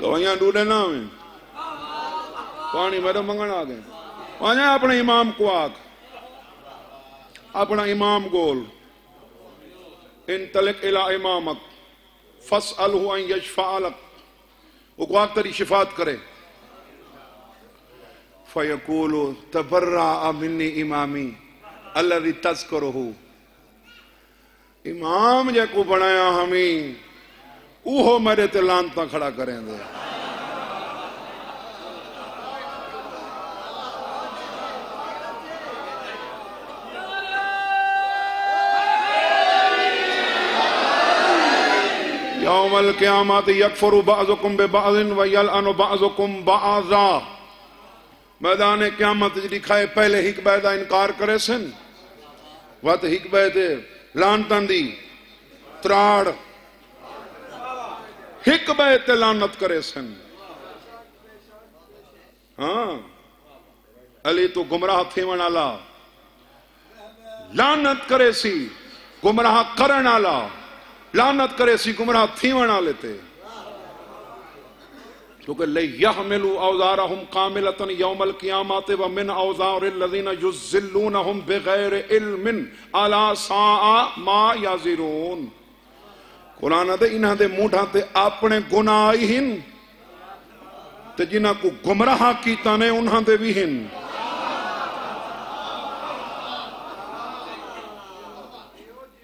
गवाहियां 2 देना हामी पानी मेरे मंगण आ गए। वहां अपने इमाम को आग अपना इमाम गोल इन तलक इला इमामक फसअलहु अन यशफअ लक वो को आग तेरी शिफात करे फयकूलु तबर्रा मिन्नी इमामी अल्लज़ी तज़कुरुहु इमाम जे को बनाया हमी उहो मेरे ते लानता खड़ा करेंदे। यौमल क़यामत यकफुरु बअज़ुकुम बिबअज़िन व यलअनु बअज़ुकुम बअज़ा मैदान क़यामत जी दिखाए पहले हिक ॿिए दा इनकार करे सन वत हिक ॿिए ते लानतन दी त्राड़ हिक ॿिए ते लानत करे सन। हाँ अली तो गुमराह थिवण वाला लानत करे सी गुमराह करण वाला लानत करे सी गुमराह थीवण वाले ते क्योंकि ले यहमिलु औज़ारहुम कामिलतन यौमल क़ियामत व मिन औज़ारिल लज़ीना युज़िल्लूनहुम बिगैर इल्मिन अला साआ मा याज़िरून। कुरान दे इन्हां दे मूंढां ते अपने गुनाह ही हिन ते जिन्हां को गुमराह कीता ने उन्हां दे भी हिन।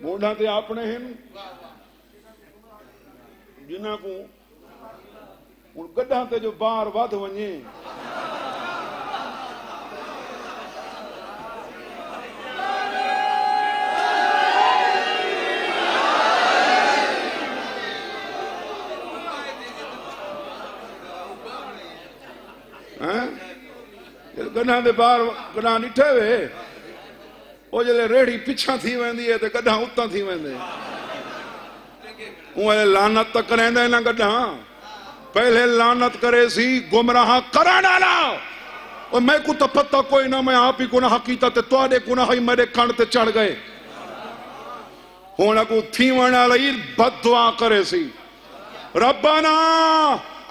मूंढां ते अपने हिन जिन्हां को हुण गड्ढां ते जो बार वध वञे गड्ढां ते बार गड्ढां ॾिठे वे ओ जले रेड़ी पिछा थी वेंदी है ते गड्ढां उतां थी वेंदे उहे लानत त करेंदा ना गड्ढां पहले लानत करे सी गुमराह करण वाला और मैं को तो पता कोई ना मैं आप ही गुनाह कीता ते तुहाडे गुनाह ही मेरे कण ते चढ़ गए हुण को थीवण वाला ही बददुआ करे सी रब्बना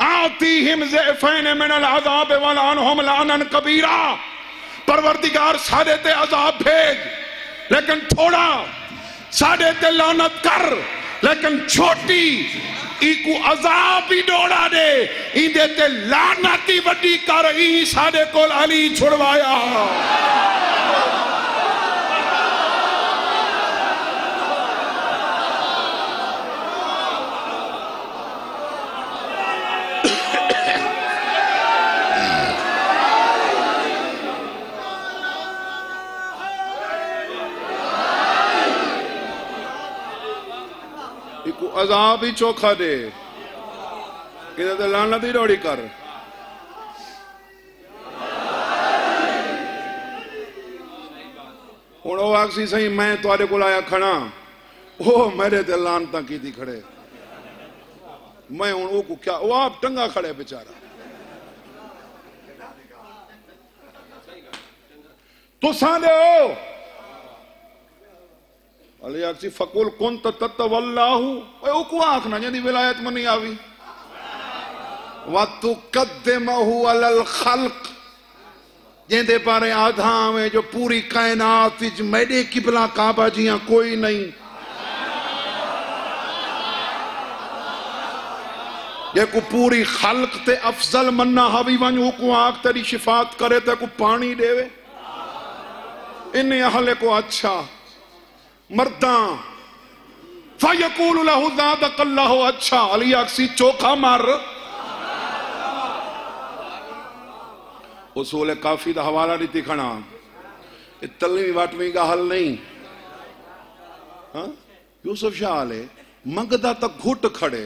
आतीहिम ज़ैफ़ैन मिनल अज़ाब वलअनहुम लानन कबीरा परवरदिगार साडे ते अज़ाब भेज लेकिन थोड़ा साडे ते लानत कर लेकिन छोटी इको अज़ाब भी डोड़ा दे इंदे ते लानत ही वड्डी कर ई साडे कोल अली छुड़वाया। अजाब ही चोखा दे इधर लानत ही डोड़ी कर। हुण वो आखसी सही मैं तुहाडे कोल आया खड़ा ओ मेरे ते लानता की थी खड़े मैं हूं वो को क्या वो आप टंगा खड़े बेचारा तो सादे हो अली आखसी फकुल कुंत ततवल्लाहु ओ को आखना जदी विलायत मनी आवी व तुकद्दिमहु अलल खल्क जेंदे पारे आधा में जो पूरी कायनात विच मेडे किबला काबा जिया कोई नहीं ये को पूरी खल्क ते अफजल मन्ना हवी वन को आख तेरी शिफात करे ते को पानी देवे इन्हें अहले को अच्छा मर्दा फयकूल लहु ज़ादकल्लाहु अच्छा अली अक्सी चोखा मार उसूल काफी का हवाला दी खड़ा तलवी वाटवी का हल नहीं हाँ यूसुफ शाह आले मंगदा तक घुट खड़े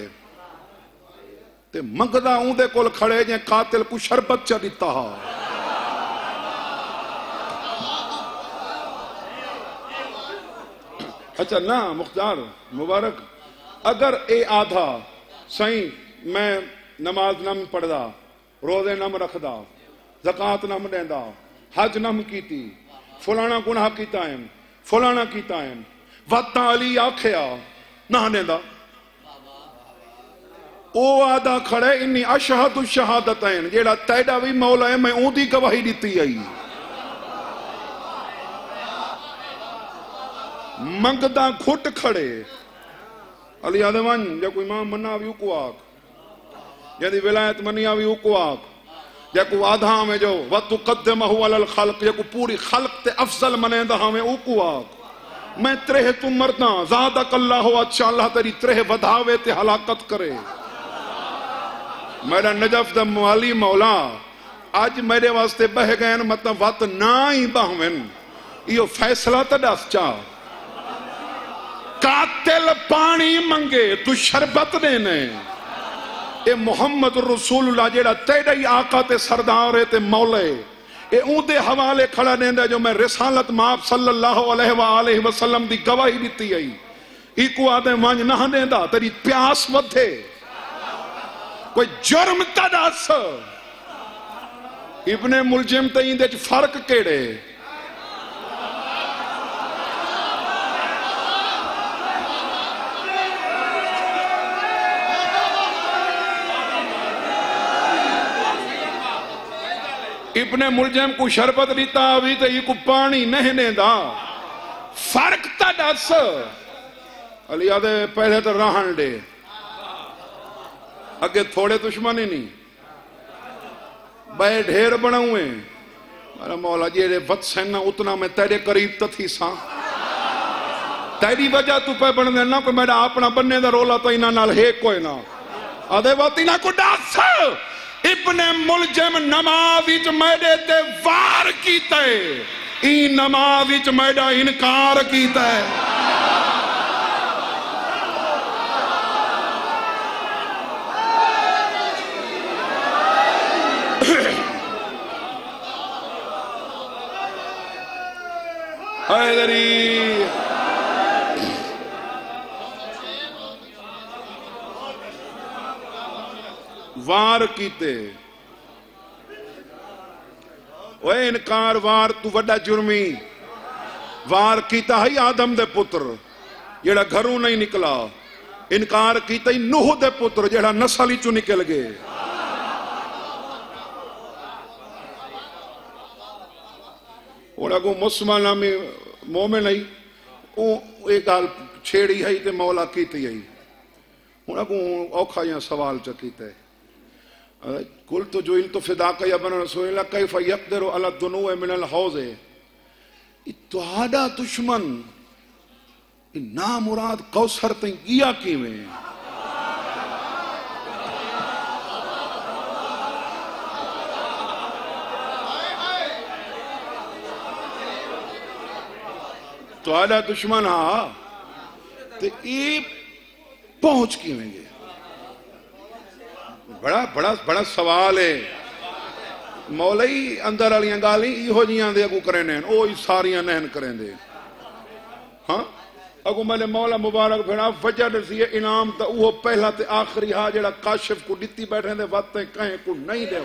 ते मंगदा ऊंदे कोल खड़े जे कातिल को शरबत च दिता हा अच्छा ना मुख्तार मुबारक अगर ए आधा सही मैं नमाज नम पढ़दा रोजे नम रखदा ज़कात नम देंदा हज नम कीती फलाना गुनाह कीता है फलाना कीता है वत्ता अली आखिया ना देंदा ओ आदा खड़े इन्नी अशहदु शहादतैन जेड़ा तैडा भी मौला है मैं ओदी गवाही दी आई मंगदा घुट खड़े अली आदमान जो कोई मां मना भी उको आख यदि विलायत मनिया भी उको आख जेको आधा में जो वतु कद्दमहु अलल खल्क जेको पूरी खल्क ते अफजल मनेंदा हमें उको आख मैं त्रेह तू मरदा ज़ादकल्लाहु अच्छा अल्लाह तेरी त्रेह वधावे ते हलाकत करे मेरा नजफ दा माली मौला आज मेरे वास्ते बह गए मतलब वत ना ही बहवन यो फैसला तो दस चा कातिल पानी मंगे तू शरबत देने ए मोहम्मद रसूलुल्लाह जेड़ा तेरा ही आका ते सरदार है ते मौले ए ऊंदे हवाले खड़ा देंदा जो मैं रिसालत माप सल्लल्लाहु अलैहि वसल्लम दी गवाही दी आई इको आदे वंज ना देंदा तेरी प्यास वधे कोई जुर्म ता दस इब्ने मुलजिम ते इंदे च फर्क केड़े इब्ने मुलजिम को शरबत दीता अभी तो को पानी नहीं देंदा फर्क ता दस अली आदे पहले तो रहन दे अगे थोड़े दुश्मन ही नहीं बे ढेर बनाऊए अरे मौला जेड़े वत्सन ना उतना मैं तेरे करीब तो थी सा तेरी वजह तू पे बन देना कोई मेरा अपना बनने दा रोला तो इना नाल है कोई ना आदे बात इना को दस इब्ने मुलजिम नमाज विच मैडे ते वार कीता ई नमाज विच मैडा इनकार कीता हैदरी वार कीते ओए इनकार वार तू वड्डा जुर्मी वार कीता है आदम दे पुत्र जेड़ा घरों नहीं निकला इनकार कीता ही नूह दे पुत्र जेड़ा नस्ल चो निकल गए अगो मुसलमान में मोमिन आई एक गाल छेड़ी है ते मौला की आई हूँ अगो औखा या सवाल च कीते कुल तो जो तो फिदा कया बन रसूल कैफ यक़दिरु अला दुनू मिनल हौज़ तुहाडा दुश्मन ना मुराद कौसर ते गिया किवें तुहाडा दुश्मन हा ते ये पहुंच किवें गए बड़ा बड़ा बड़ा सवाल है मौलई अंदर वाली गाली इहो जियां दे अगू करें ओ सारियां नहन करें दे अगो मैंने मौला मुबारक भेड़ा वजह दसी इनाम तो वो पहला ते आखिरी हा जेड़ा काशिफ को दिती बैठे दे वत कहीं को नहीं दे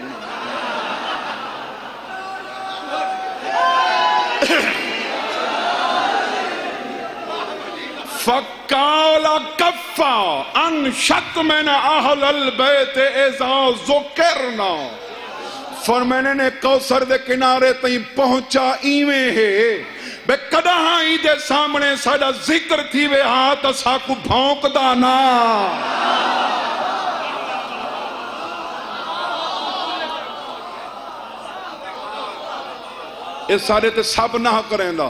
फकाला कफ़ा अन शतमन अहलल बैत इज़ा ज़ुकिरना फरमाने ने कौसर दे किनारे तई पहुंचा इवें है बे कदा ही दे सामने साडा जिक्र थी वे हा तो साकू भौंकदा ना इस सारे ते सब ना करेंदा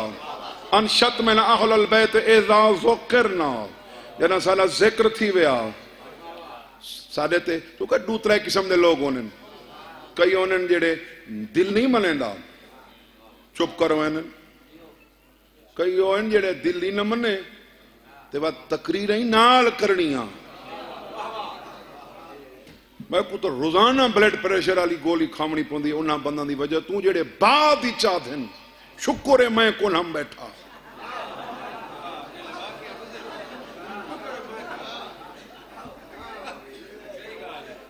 अनशत में ना अहलल बैत इज़ा ज़ुकिरना जना साला जिक्र थी वे आ साडे ते तो का दूसरे किस्म दे लोग होने कई होने जेड़े दिल नहीं मनेंदा चुप करवाने कई होने जेड़े दिल ही न मने ते वह तकरीर ही नाल करनिया मैं को तो रोजाना ब्लड प्रेशर वाली गोली खावनी पौंदी उन्हां बंदां दी वजह तू जेड़े बाद ही चाहते शुक्र है मैं को हम बैठा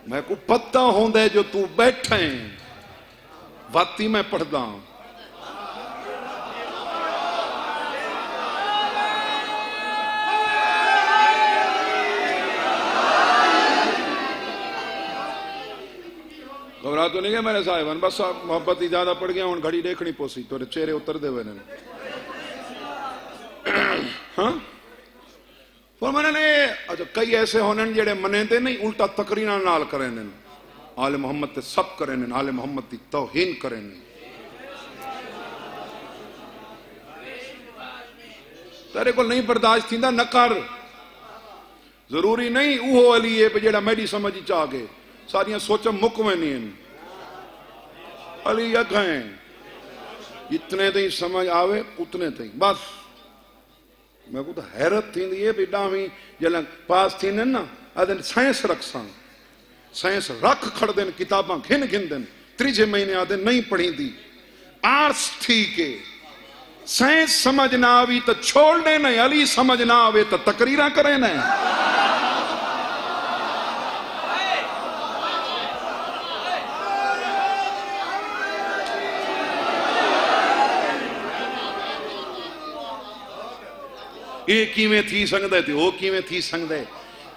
मैं को पता होंदा है जो तू बैठा है वाती मैं पढ़दा घबरा तो नहीं गया मेरे साहिबान बस मोहब्बत ही ज्यादा पड़ गया हूं घड़ी देखनी पोसी तो चेहरे उतर दे वे हाँ पर मैंने ने अच्छा कई ऐसे होने जेड़े मने ते नहीं उल्टा तकरीना नाल करें आले मोहम्मद ते सब करें आले मोहम्मद की तौहीन करें तेरे को नहीं बर्दाश्त थींदा न कर जरूरी नहीं उहो अली है जेड़ा मेरी समझ च आ गए सारियां सोचा मुक वेंदी अली अखें जितने ताईं समझ आवे उतने ताईं बस मैं को तो हैरत थी है भी डावी जल पास थी ना आदन साइंस रखसा साइंस रख खड़ देन किताबां घिन घिन देन त्रीजे महीने आदे नहीं पढ़ी थी आर्ट्स ठीक है साइंस समझ ना आवी तो छोड़ दे नहीं अली समझ ना आवे तो तकरीरा करे ना ये किवें थी सकदा ते ओ किवें थी सकदा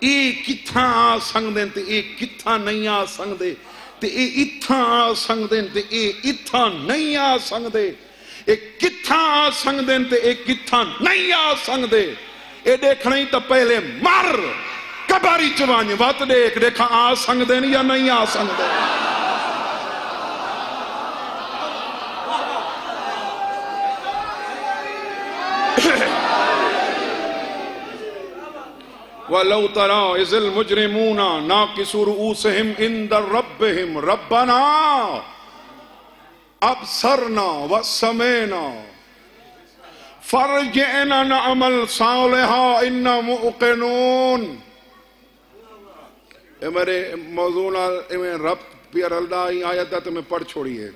ये कित्था आ सकदे ते ये कित्था नहीं आ सकदे ते ये इत्था आ सकदे ते ये इत्था नहीं आ सकदे ये कित्था आ सकदे ते ये कित्था नहीं आ सकदे ये देखना ही तो पहले मर कबारी च वंज वत देख देखा आ सकदे या नहीं आ सकदे वलौ तरा इज़िल मुजरिमूना नाकिसु रुऊसिहिम इंद रब्बिहिम रब्बना अबसरना व समेना फरजिअना नअमल सालिहा इन्ना मुक़िनून ए मेरे मौजू नाल इवें रब पियर अल्लाह ही आयत ते मैं पढ़ छोड़ी है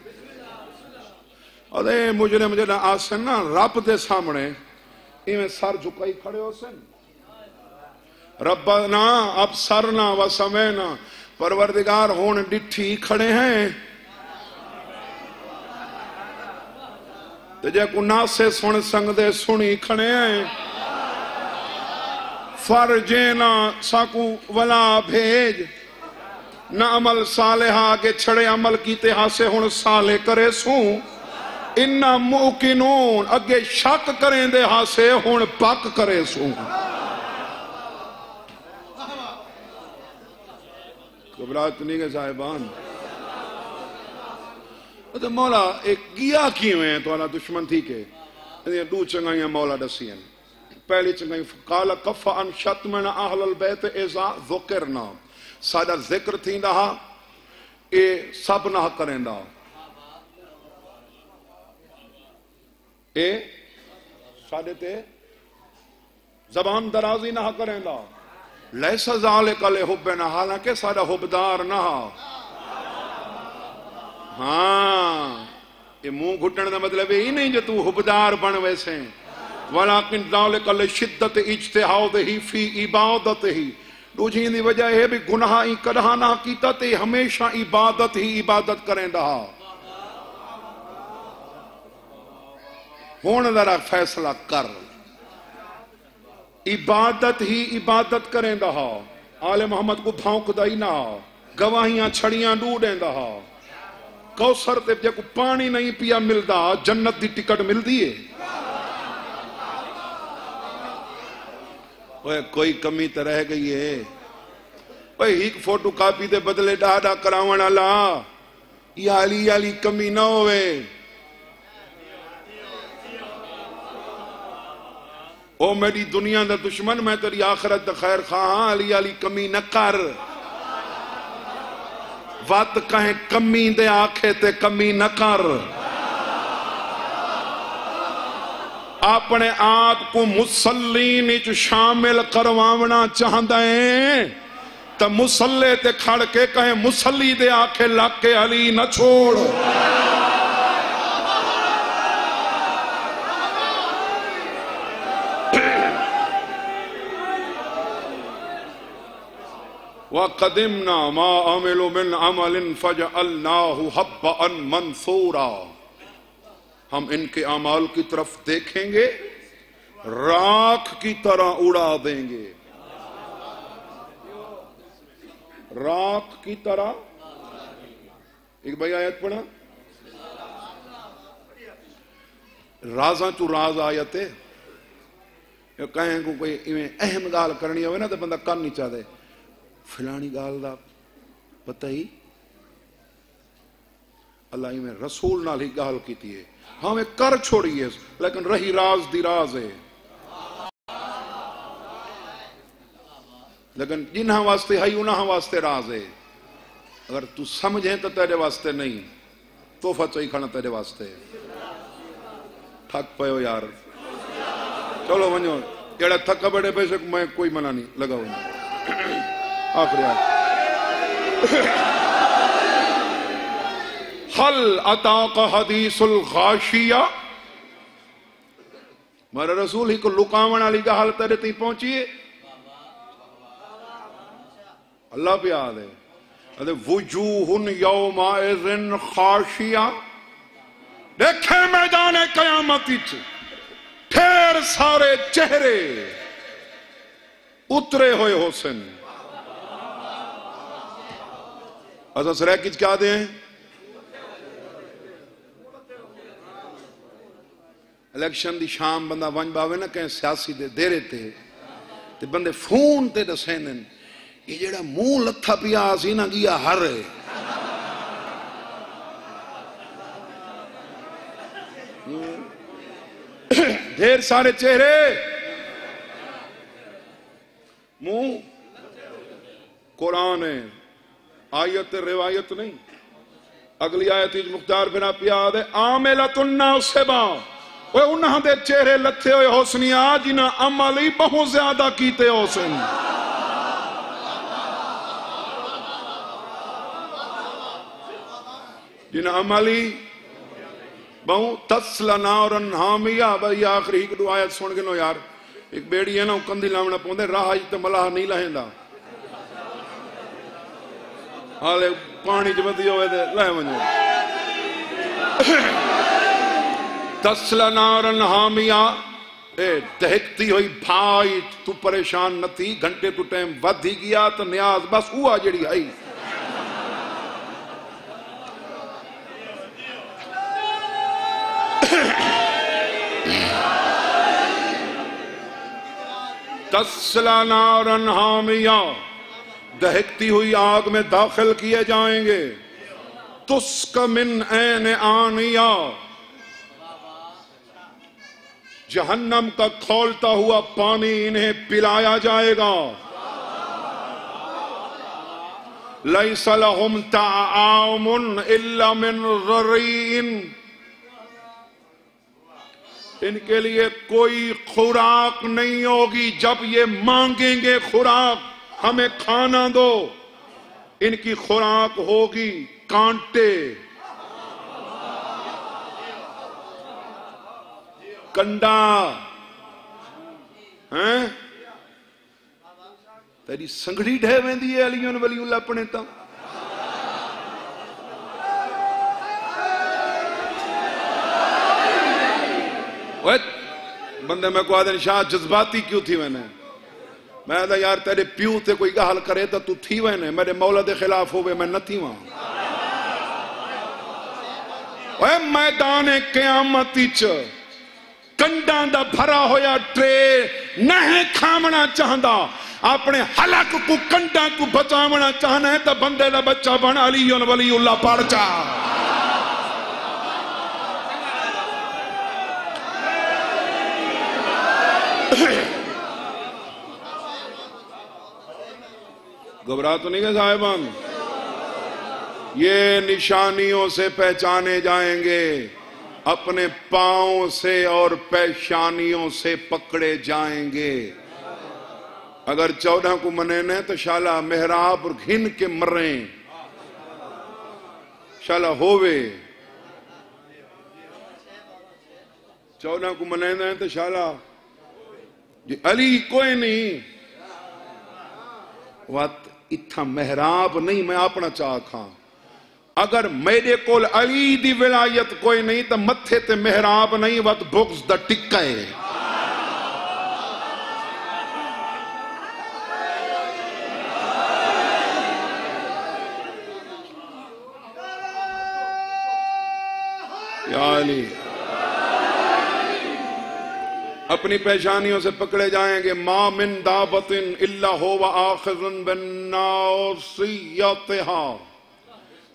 अरे मुजरिम जेड़ा आसन ना रब दे सामने इवें सर झुकाई खड़े होसन रब्बना अबसरना व समेना परवरदिगार होन डिठी खड़े हैं ते जे को नासे सुन संगदे सुनी खड़े हैं फरजेना साकू वला भेज न अमल सालेहा के छड़े अमल कीते हासे हुन साले करे सू इन्ना मुकिनून अगे शक करें दे हासे हुन पक करे सू घबराहट नहीं गए साहिबान तो मौला एक गिया किवें तो दुश्मन थी के दू चंगाइयां मौला दसियन पहली चंगाई काला कफ़ा अन शतमन अहलल बैत इज़ा ज़ुकिरना साडा जिक्र थींदा हा ए सब ना करेंदा ए साडे ते जबान दराजी ना करेंदा लैसा ज़ालिका लिहुब्बिना हालांकि साडा हुबदार ना हाँ ये मुंह घुटन का मतलब यही नहीं जो तू हुबदार बन वैसे वलाकिन ज़ालिका लिशिद्दत इज्तिहादिही फी इबादतिही। दूजी दी वजह है भी गुनाह ही कदा ना कीता ते हमेशा इबादत ही इबादत करेंदा। हुण जरा फैसला कर, इबादत ही इबादत करेंदा। आले मोहम्मद को भौंकदा ही ना, गवाहियां छड़ियां ढूंढेंदा। कौसर ते जेको पानी नहीं पिया मिलदा, जन्नत दी टिकट मिलदी है। ओए कोई कमी तो रह गई है। ओए एक फोटो कॉपी दे बदले डाडा करावण वाला याली याली कमी ना होवे। ओ मेरी दुनिया दा दुश्मन, मैं तेरी आखिरत दा खैर खां, अली अली कमी न कर। वत कहे कमी दे आखे ते कमी न कर। अपने आप को मुसल्लीन विच शामिल करवावना चाहता है तो मुसल्ले ते खड़ के कहे मुसल्ली दे आखे लग के अली न छोड़। वक़दिमना मा अमिलु मिन अमलिन फजअलनाहु हब्बअन मंसूरा। हम इनके अमाल की तरफ देखेंगे, राख की तरह उड़ा देंगे। राख की तरह। एक भाई आयत पढ़ा, राजा तू राज आयत है। कहें को कोई इवें अहम गाल करनी हो ना तो बंदा कर नहीं चाहते। फिलानी गाल दा पता ही अल्लाह में रसूल नाल ही गाल की है। हमें कर छोड़ी है, लेकिन रही राज दी राज है। लेकिन जिन्हां वास्ते है उन्हां वास्ते राज है। अगर तू समझे तो तेरे वास्ते नहीं, तोहफा चाहिए खाना तेरे वास्ते। थक पयो यार, चलो वनो। जड़ा थक बड़े पैसे मैं कोई मना नहीं लगाओ। आखिरी हल अताका हदीसुल गाशिया। मेरे रसूल ही को लुकावन वाली गाल तेरे ती पहुंची है। अल्लाह पे याद है, अरे वुजूहुन यौमाइज़िन खाशिया। देखे मैदान कयामत विच ढेर सारे चेहरे उतरे हुए हुसैन। असा सराय किच क्या दे इलेक्शन दी शाम बंदा वन बावे ना कहीं सियासी दे देरे ते बंदे फोन ते दसेंदे ये जेड़ा मुंह लथा पिया सी ना गया हर ढेर सारे चेहरे मुंह। कुरान है, आयत रिवायत नहीं। अगली आयत मुख्तार बिना पियाद है आमिलतुन नासिबा। वो उन्हां दे चेहरे लथे हुए होसनिया जिन्हां अमल ही बहुत ज्यादा कीते होसन। जिन्हां अमल ही बहु तस्ला नारन हामिया। भाई आखिरी एक दो आयत सुन गिनो यार। एक बेड़ी है ना कंधी लावना पौंदे, राह ते मलाह नहीं लहेंदा। हाले पानी च बदी होवे ते लै वञो। तस्ला नारन हामिया। ए दहकती हुई भाई तू परेशान न थी। घंटे तू टाइम वध ही गया तो न्याज बस हुआ जड़ी आई। तस्ला नारन हामिया। दहकती हुई आग में दाखिल किए जाएंगे। तुस्क मिन ऐन आनिया। जहन्नम का खौलता हुआ पानी इन्हें पिलाया जाएगा। लैसा लहुम ताआमुन इल्ला मिन ज़रीइन। इनके लिए कोई खुराक नहीं होगी। जब ये मांगेंगे खुराक, हमें खाना दो, इनकी खुराक होगी कांटे, कंडा, हैं तेरी संगड़ी ढह वेंदी है अलियन वलियुल अपने तो बंदे में को आदन शाह जज्बाती क्यों थी मैंने मैं आदा यार तेरे प्यू ते कोई गाल करे तो तू थी वने मेरे मौला के खिलाफ होवे मैं न थी वहां मैदान क़यामत च कंडा दा भरा होया ट्रे नहीं खामना चाहता अपने हलक को कंडा को बचावना चाहना है तो बंदे का बच्चा बन अली वलीउल्लाह पढ़ जा घबरा तो नहीं गए साहिबान ये निशानियों से पहचाने जाएंगे अपने पांव से और पेशानियों से पकड़े जाएंगे अगर 14 को मनेने तो शाला मेहराब और घिन के मरे शाला होवे 14 को मनेने तो शाला जी अली कोई नहीं वत इत्था मेहराब नहीं मैं अपना चाह खा अगर मेरे कोल अली दी विलायत कोई नहीं तो मथे ते मेहराब नहीं वत बुग्ज दा टिक्का है या अली अपनी पेशानियों से पकड़े जाएंगे मा मिन दाबतिन इल्ला हुवा आखिजुन बिन्नासियतिहा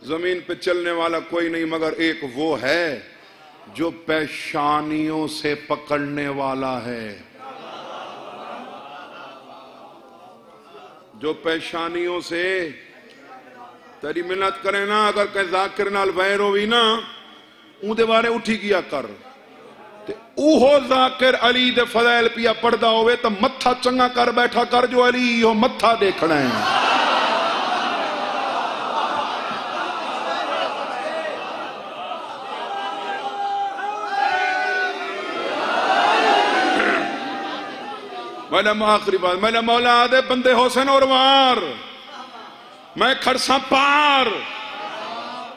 जमीन पे चलने वाला कोई नहीं मगर एक वो है जो पेशानियों से पकड़ने वाला है जो पेशानियों से तेरी मिन्नत करे ना अगर कहीं जाकिर नाल वैर होवी ना उहदे बारे उठी किया कर ते उहो जाकिर अली दे फज़ैल पिया पढ़दा होवे तो मत्था चंगा कर बैठा कर जो अली हो मत्था देखना है मैडम आखिरी बात मैंने मौला आदे बंदे हुसैन और वार मैं खड़सा पार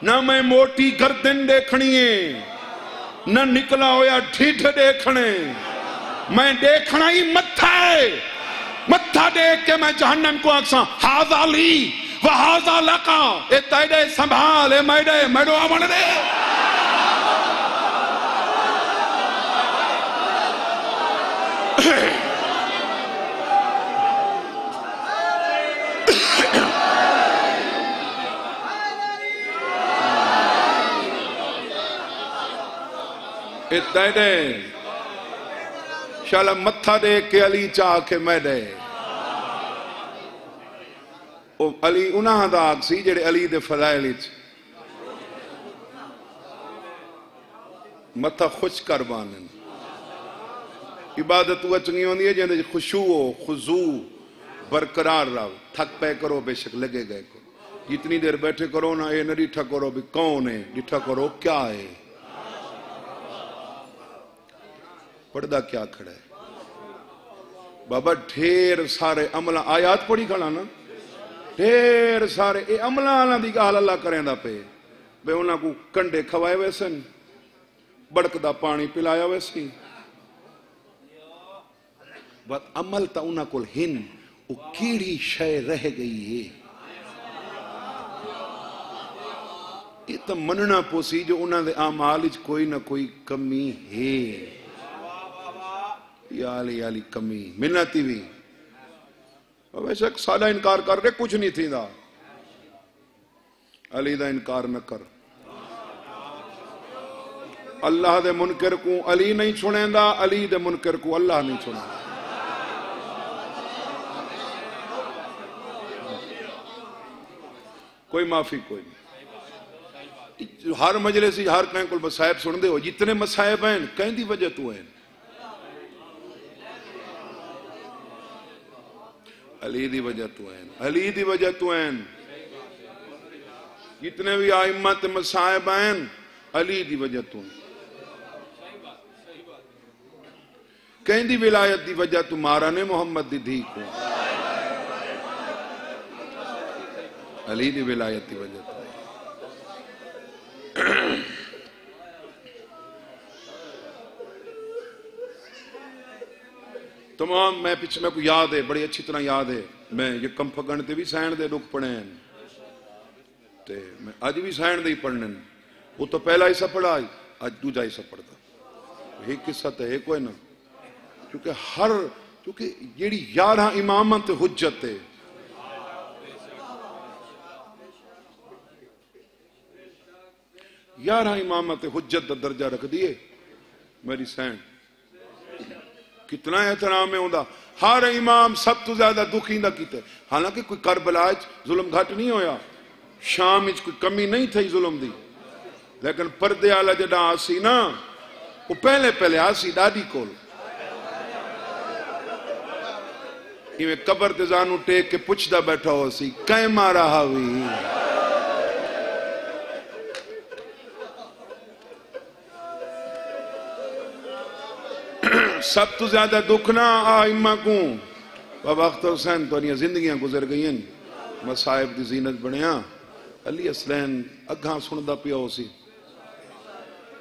ना मैं मोटी गर्दन देखनी है न निकला होया ढिढ देखने मैं देखना ही मत्था है मत्था देख के मैं जहन्नम को आखसा हाजा ली व हाजा लका ए तेरे संभाल ए मैडे मैडो आवन दे तेरे शाला मत्था दे के अली चाह के मैडे ओ अली उन्हां दा आग सी जेड़े अली दे फज़ाइल विच मत्था खुश कर बानन इबादत वो चंगी होंदी है जिंदे खुशू हो खुजू बरकरार रहो थक पे करो बेशक लगे गए को जितनी देर बैठे करो ना ये न डिठा करो भी कौन है डिठा करो क्या है पर्दा क्या खड़ा है बाबा ढेर सारे अमला आयात पढ़ी खड़ा ना ढेर सारे ये अमला की गाल अल्लाह करेंदा पे वे उन्होंने को कंडे खवाए वैसन बड़कदा पानी पिलाया वैसी बस अमल तो उन्होंने को हिन वो कीड़ी शय रह गई है ये तो मनना पोसी जो उन्होंने आमाल कोई ना कोई कमी है याली कमी मिन्नती भी वैसे सादा इनकार कर रहे कुछ नहीं थी अली दा इनकार न कर अल्लाह दे मुनकर को अली नहीं सुनेंदा अली दे मुनकर को अल्लाह नहीं सुनेंदा कोई माफी कोई नहीं हर मजलिस हर कहीं को मसायब सुनते हो जितने मसायब हैं कहीं दी वजह तू है अली दी वजह तू है अली दी वजह तू है जितने भी आइम्मत मसायब हैं अली दी वजह तू है कहती विलायत की वजह तुम्हारा ने मुहम्मद की धी को अली की विलायत की वजह तमाम मैं पिछले मेरे को याद है, बड़ी अच्छी तरह याद है। मैं ये कम फगण ते भी सैन दे दुख पढ़े हैं ते मैं अज भी सैन दे ही पढ़ने। वो तो पहला हिस्सा पढ़ा अज दूजा हिस्सा पढ़ता। एक किस्सा तो है कोई ना, क्योंकि जेड़ी 11 इमामत हुज्जत है, यारह इमामत हुज्जत का दर्जा रख दिए मेरी सैन। कितना एहतराम है उनका। हर इमाम सब तो ज्यादा दुखी ना किते। हालांकि कोई करबला जुल्म घट नहीं होया, शाम कोई कमी नहीं थी जुल्म दी, लेकिन परदे वाला जड़ा आसी ना वो पहले पहले आसी दादी कोल इवें कबर ते जानू टेक के पुछदा बैठा हो सी कै मारा हावी। सब तो ज्यादा दुख ना आइम्मा को बाबा अख्तर हुसैन तो जिंदगियां गुजर गई, मसाइब की जीनत बनया। अली असलैन अगा सुनता पिया सी,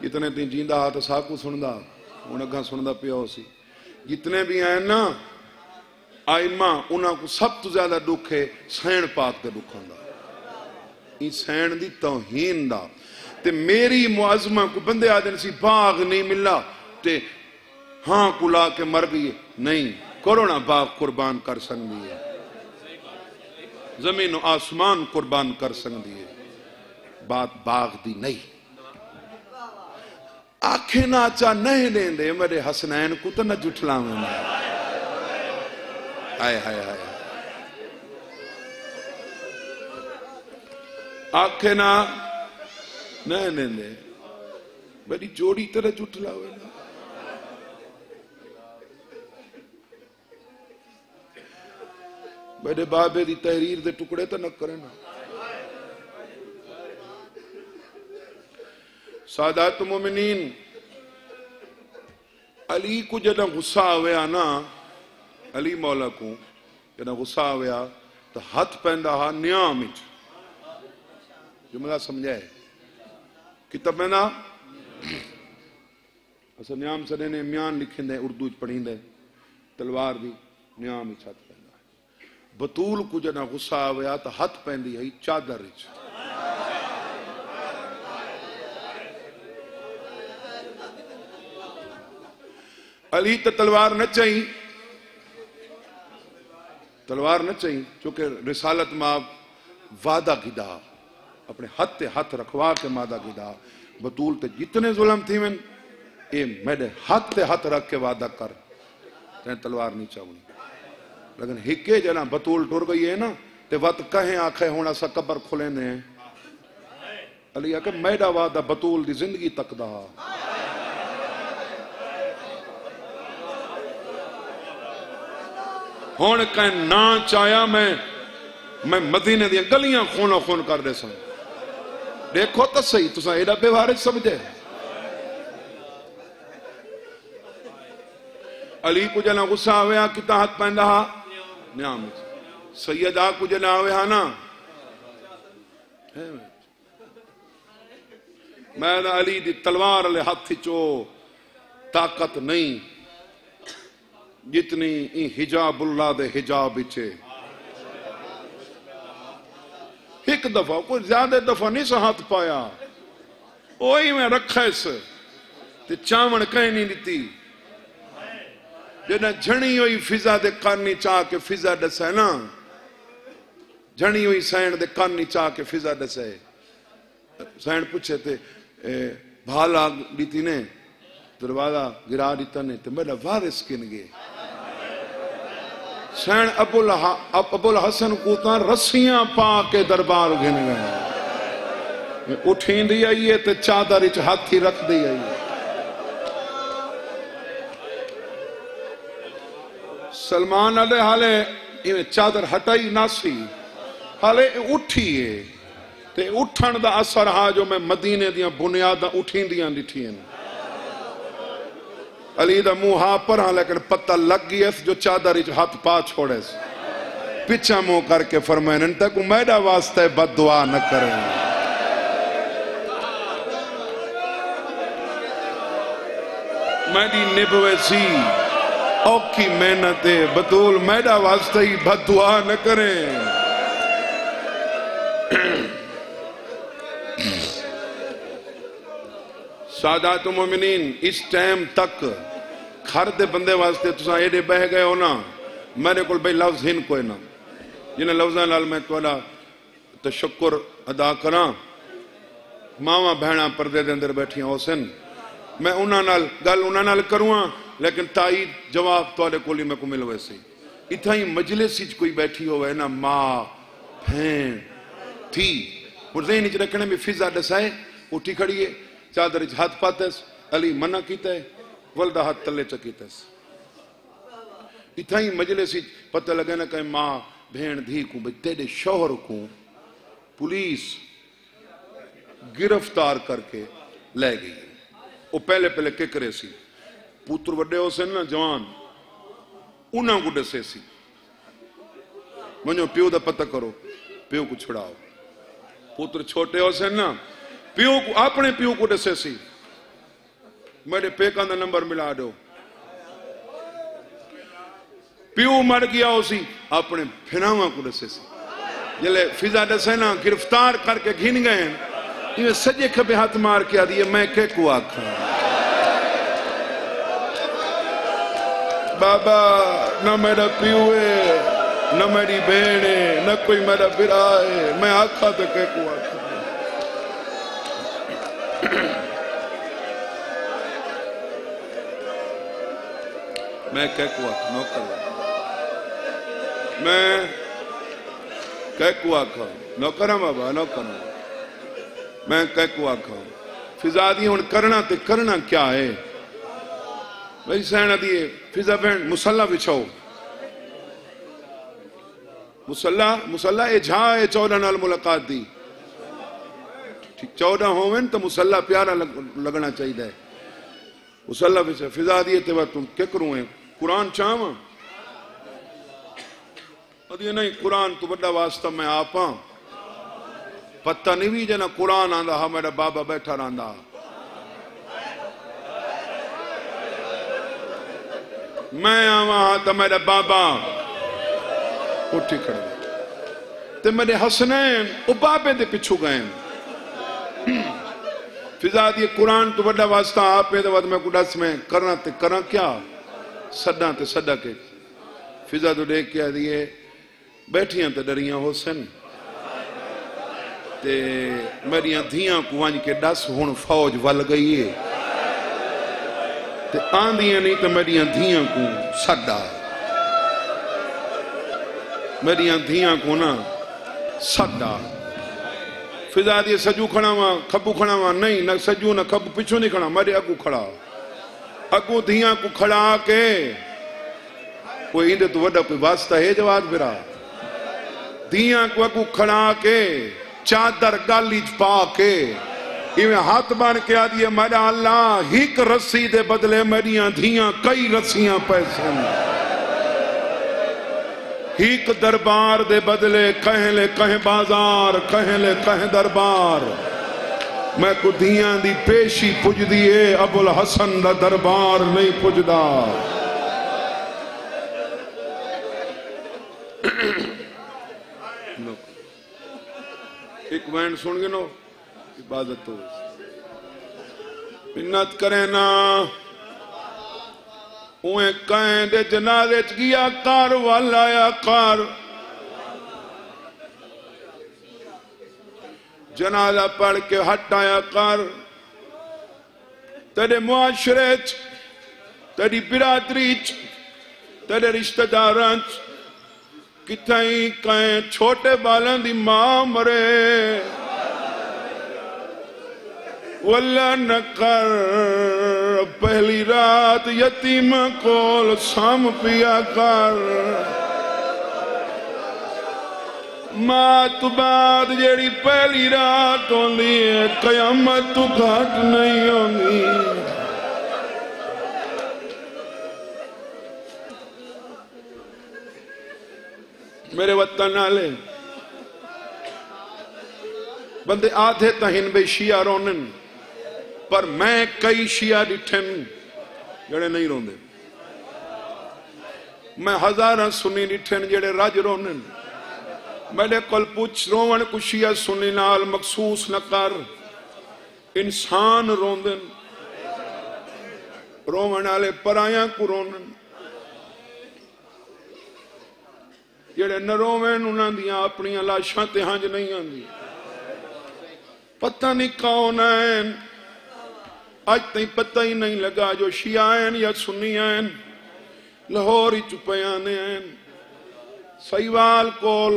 जितने ती जींदा हा तो साकू सुनदा, हुण अगा सुनता पिया सी। जितने भी आए ना आइम्मा उन्होंने को सब तो ज्यादा दुख है सैन पाक के दुखों का, सैन की तौहीन का। ते मेरी मुआजमा को बंदे आदि सी बाग नहीं मिला ते हाँ कुला के मर गई नहीं, कोरोना बाग कुर्बान कर सकती है, जमीन आसमान कुर्बान कर सकती है, बात बाग दी नहीं। आखे नाचा नहीं लेंदे मेरे हसनैन को तो न जुठलावे ना। हाय हाय हाय आखे ना नहीं लेंदे मेरी जोड़ी तरह जुठलावे ना। मेरे बाबे की तहरीर के टुकड़े तो न करे ना। सादात मोमिनीन अली को जदा गुस्सा आया ना, अली मौला को जदा गुस्सा आया तो हथ पैंदा हा न्याम विच। जुमला समझाए किताब में ना असा न्याम सदे ने म्यान लिखिंदे उर्दू पढ़ींदे तलवार भी न्याम विच हथ पैंदा। बतूल को जदा गुस्सा आया तो हथ पैंदी है चादर विच। अली तो तलवार न चाहिए, तलवार न चाहिए क्योंकि रिसालत मां वादा गिदा अपने हाथ ते हाथ रखवा के मादा गिदा। बतूल ते जितने जुल्म थी वन ये मेरे हाथ ते हाथ रख के वादा कर तें तलवार नहीं चाहनी। लेकिन हिके जना बतूल टुर गई है ना ते वत कहे आखे होना सा कबर खुले ने। अली आके मेरा वादा बतूल दी जिंदगी तक दा। हुण कह ना चाया मैं मदीने दी गलियां खूनो खून कर दे सन। देखो तो सही तुसा एडा बेवारिस समझे। अली को जना गुस्सा आया कि हाथ पैंदा हा न्याम। सैयदा को जना आया ना मैं अली दी तलवार वाले हाथ चो ताकत नहीं जितनी हिजाबुल्लाह दे हिजाब बिचे। एक दफा कोई ज्यादा दफा नहीं सा हाथ पाया ओही में रखा इस ते चावण कहीं नहीं दी। जब झणी हुई फिजा दे कानी चाह के फिजा दसे ना, झणी हुई सैन दे कानी चाह के फिजा दसे। सैन पूछे थे भाला दी ने दरवाजा गिरा दिता ने ते मेरा वारिस किन गए। सैन अबुल हसन को रस्सियां पा के दरबार गिन गए। उठींदी आई है ते चादर च हाथ ही रख दी आई है। सलमान अले हाले इवें चादर हटाई नासी हाले उठी है ते उठन दा असर हा जो मैं मदीने दियां बुनियादां उठींदियां दिठियां। अली दा मुंह हा परा लेकिन पता लग गई जो चादर हाथ पा छोड़े पिछा मुंह करके फरमाए तक मैडा वास्ते बददुआ न करे। मैडी निभवे सी औखी मेहनत बतूल मैडा वास्ते ही बददुआ न करे। सादात मोमिनीन इस टाइम तक घर दे बंदे वास्ते तुसा एडे बह गए हो ना, मेरे को भाई लफ्ज हिन कोई ना जिन्हें लफ्जा नाल मैं थोड़ा तशक्कुर अदा करा। मावा भैणा पर्दे दे अंदर बैठिया हो सन, मैं उन्हां नाल गल उन्हां नाल करूँ लेकिन ताई जवाब थोड़े कोल ही मैं को मिल वैसे इतना ही मजलिस कोई बैठी हो ना माँ भैन थी हुसैन च रखने में फिजा दसाए उठी खड़ी है चादर हाथ पातस अली मना कीता है वलदा हाथ तले चकीतस। इतना ही मजलिस पता लगे ना कहीं माँ भेण धी को तेरे शोहर को पुलिस गिरफ्तार करके ले गई। वो पहले पहले के करे सी पुत्र वड्डे हो सन ना जवान उन्हां को दसे सी वनो प्यो दा पता करो प्यो को छुड़ाओ। पुत्र छोटे हो सन ना प्यो को अपने प्यो को दसे सी मेरे पेका दा नंबर मिला दो। प्यो मर गया उसी अपने फिरावा को दसे सी जले फिजा दसे ना गिरफ्तार करके घिन गए इवे सजे खबे हाथ मार के आ दिए मैं के को आखा बाबा न मेरा प्यो है न मेरी बहन है न कोई मेरा बिरा है मैं आखा तो के को आखा। मैं कह को आखा नौकर मैं कह को आखा नौकर बाबा नौकर मैं कह को आखा फिजा दी हुन करना ते करना क्या है मेरी सहना दी फिजा बहन मुसल्ला बिछाओ मुसल्ला मुसल्ला ए झा ए 14 नाल मुलाकात दी ठीक 14 होवन तो मुसल्ला प्यारा लगना चाहिए मुसल्ला बिछा फिजा दी ते तुम क्या करूं है कुरान चाहवा अदी नहीं कुरान तो बड़ा वास्ता मैं आपा पता नहीं भी जना कुरान आंदा हा मेरा बाबा बैठा रहा मैं आवा तो मेरा बाबा उठी खड़े ते मेरे हसनैन वो बाबे दे पिछू गए फिजा दी कुरान तो बड़ा वास्ता आप मैं कुछ में करना ते करा क्या सदा ते सदा के फिजा तो देख के दिए बैठिया तो डरिया हो सन ते मेरिया धियां को वंज के दस हुण फौज वल गई है ते आंदियां नहीं तो मेरिया धियां को सदा मेरिया धियां को ना सदा फिजा दी सजू खड़ा वा खबू खड़ा वा नहीं न सजू न खबू पिछू नहीं खड़ा मेरे अगू खड़ा अगू धियां को खड़ा के कोई इंदे तो वड्डा कोई वास्ता है जवाब बिरा धियां को अगू खड़ा के चादर गाली पा के इवें हाथ बन के आ दिए मेरा अल्लाह एक रस्सी दे बदले मेरिया धियां कई रस्सियां पैसे एक दरबार दे बदले कहले कह बाजार कहले कह दरबार मैं को धियां दी पेशी पुजदी है अबुल हसन दा दरबार नहीं पुजदा। एक वैन सुन गए नो इबादत तो मिन्नत करे ना उए कहें दे जनाजे च गया कार वाल आया कार जनाजा पढ़ के हट आया कार तेरे मुआशरे च तेरी बिरादरी च तेरे रिश्तेदारां च कितई कहें छोटे बालों दी मां मरे वल्ला न कर पहली रात यतीम कोल साम पिया कर मां तू बाद जेड़ी पहली रात होंदी है कयामत तू घट नहीं होंगी मेरे वतन आले बंदे आधे तहिन बे शिया रोनन, पर मैं कई शिया डिठन जड़े नहीं रोंदे। मैं हजारा सुनी डिठन जड़े रज रोनन। मेरे कोल पुछ रोवन को शिया सुनी नाल मखसूस न कर, इंसान रोंदन, रोवन आले पराया को रोनन। जेड़े न रोवन उन्हां दियां अपनी लाशां ते हंज नहीं आंदी। पता नहीं कौन है, अज तक पता ही नहीं लगा जो शिया हैं या सुन्नी हैं। लाहौर ही चुपयाने हैं। सहीवाल कोल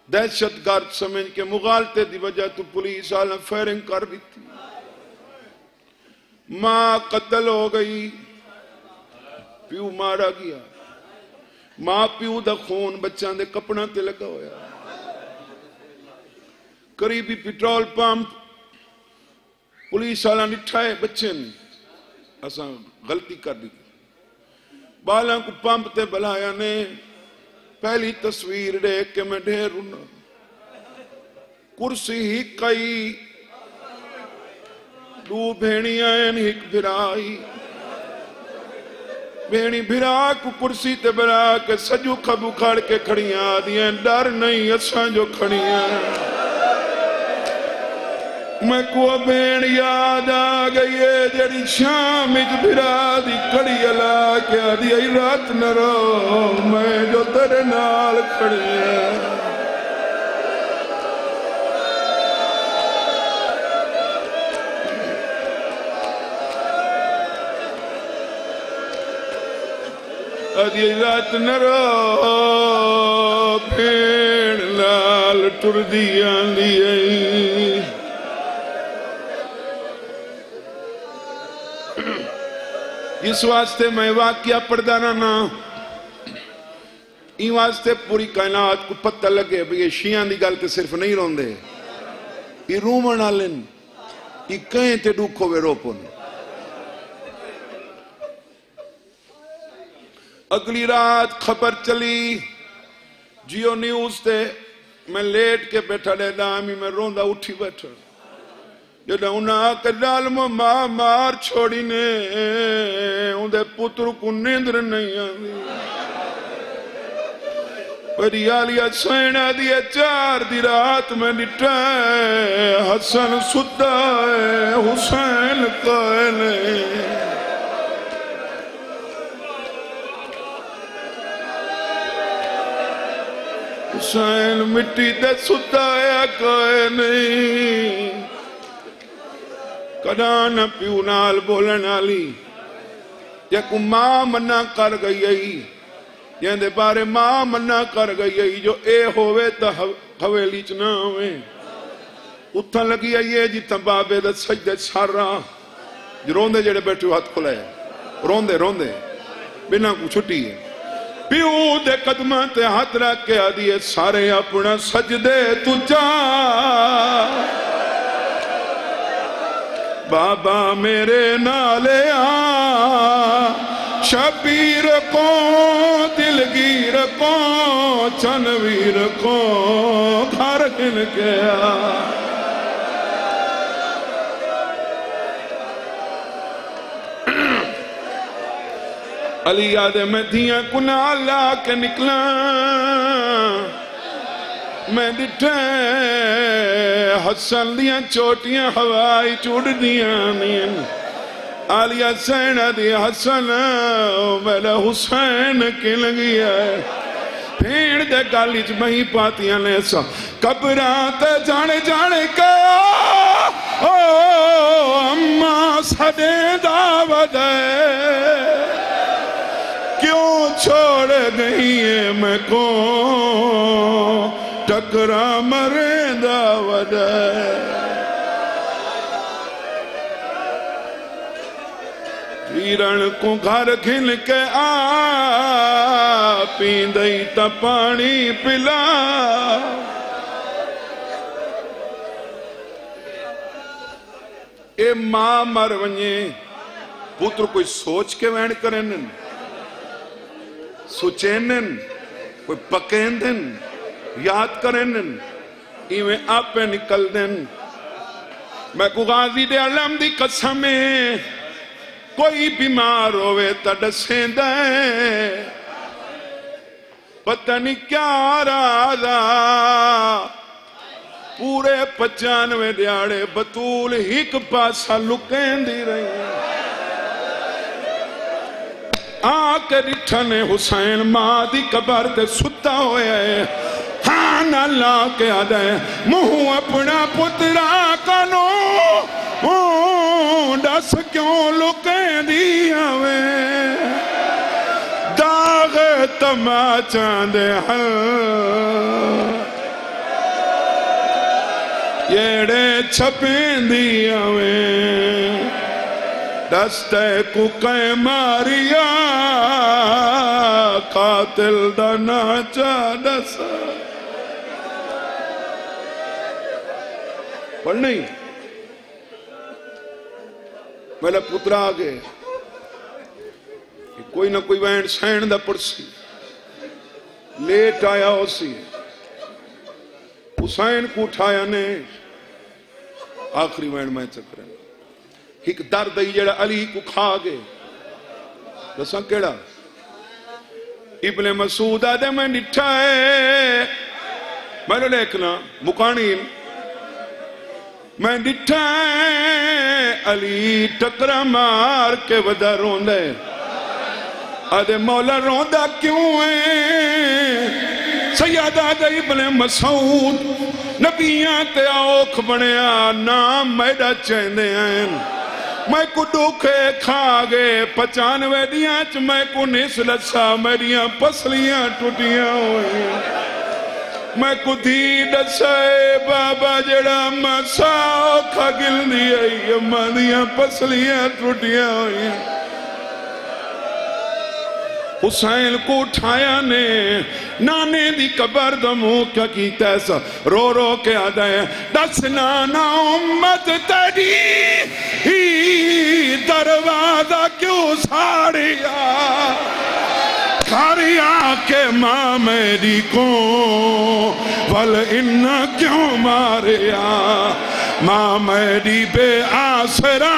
दहशतगर्द समझ के मुगालते की वजह तो पुलिस वाले फायरिंग कर दी। मां कत्ल हो गई, प्यू मारा गया। मां प्यू का खून बच्चों के कपड़ों ते लगा होया। करीबी पेट्रोल पंप पुलिस वाला निठा है बच्चे ने असा गलती कर दी। बालों को पंप ते बुलाया ने। पहली तस्वीर देख के मैं ढेर रुना। कुर्सी ही कई दू भेड़ियां एक भिराई। भेड़ी भिरा को कुर्सी ते बुला के सजू खबू खड़ के खड़ियां आदियां डर नहीं असा जो खड़ियां। मैं को भेड़ याद आ गई है जड़ी शाम भिरा दी कड़ी अला के आदि आई रात न रो मैं जो तेरे नाल खड़ी है। आदि रात न रो भेड़ नाल टुरदी आंदी आई। इस वास्ते मैं वाक्या पढ़दा ना इन वास्ते पूरी कायनात को पता लगे भी ये शियां दी गल ते सिर्फ नहीं रोंदे, ये रोमन वाले ये कहीं ते दुख होवे रोपन। अगली रात खबर चली जियो न्यूज ते, मैं लेट के बैठा रहदा मैं रोंदा उठी बैठा। जब उन्हें डालम मां मार छोड़ी ने उनके पुत्र को नींद नहीं आती। परियालिया सैना दी 4 दी रात में डिठा हसन सुता है हुसैन कहने। हुसैन मिट्टी ते सुता है कहे नहीं। कदा न प्यू नाल बोलन वाली जेको मां मना कर गई आई, जिंदे बारे मां मना कर गई आई जो ए होवे तो हवेली च ना होवे। उथा लगी आई है जिथा बाबे दा सजदे सारा रोंदे जेड़े बैठे हाथ खुलाए रोंदे रोंदे बिना को छुट्टी है। प्यू दे कदमां ते हाथ रख के आदी है सारे अपना सजदे तुझा। बाबा मेरे नाले आ शबीर को दिलगीर को चनवीर को घर गिन गया। अली आदे मैं दिया कुना ला के निकला। मैं डिठे हसन दियां चोटियां हवाई चुड़दियां नीन। आलिया सैना दी हसन मेरा हुसैन किल गया। भीड़ दे गल च मही पातियां ने सा कबरां ते जाने जाने का ओ अम्मा सदे दावत क्यों छोड़ गई है मैं को टकरा मरे दावत। वीरण को घर खिल के आ पींदई त पानी पिला। ए मां मर वने पुत्र कोई सोच के वैन करन सोचेन कोई पकेंदन याद करें इवें आपे निकल देन। मैं को गाजी दे आलम दी कसम है कोई बीमार होवे तो दसेंदा पता नहीं क्या राजा पूरे 95 दिहाड़े बतूल एक पासा लुकेंदी रही आके डिठा ने हुसैन मां दी कबर ते सुता होया है हाँ ना ला के आदा है मुंह अपना पुत्रा कनो दस क्यों लुकेंदी आवे दाग तमाचा दे हल येड़े छपेंदी आवे दस्ते कुकै मारिया कातिल दा नाचा दस पढ़ नहीं मेरा पुत्रा आ गए कोई ना कोई वैन सैन दा पड़सी लेट आया उसी हुसैन को उठाया ने आखिरी वैन मैं चक्कर एक दर्द ही जड़ा अली को खा गए दसा केड़ा इब्ने मसूद आदे मैं डिठा है मैंने देखना मुकानी मैं डिठा है अली टकरा मार के वदा रोंदे आदे मौला रोंदा क्यों है सैयदा इब्ने मसूद नबियां ते औख बनया नाम मैडा चेंदे हैं मैं को दुखे खा गए 95 दियां च मैं को निस लसा मेरिया पसलियां टुटियां हुई मैं को धी दसे बाबा जड़ा मसा औखा गिलदी आई अम्मा दियां पसलियां टुटियां हुई हुसैन को उठाया ने नाने दी कबर दा मुंह क्या कीता ऐसा रो रो के आदा है दस नाना उम्मत तेरी ही दरवाजा क्यों साड़िया खारिया के मां मेरी को वल इन्ना क्यों मारिया मां मेरी बे आसरा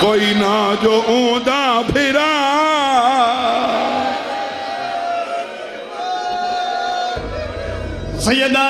कोई ना जो ऊंदा फिरा सैयदा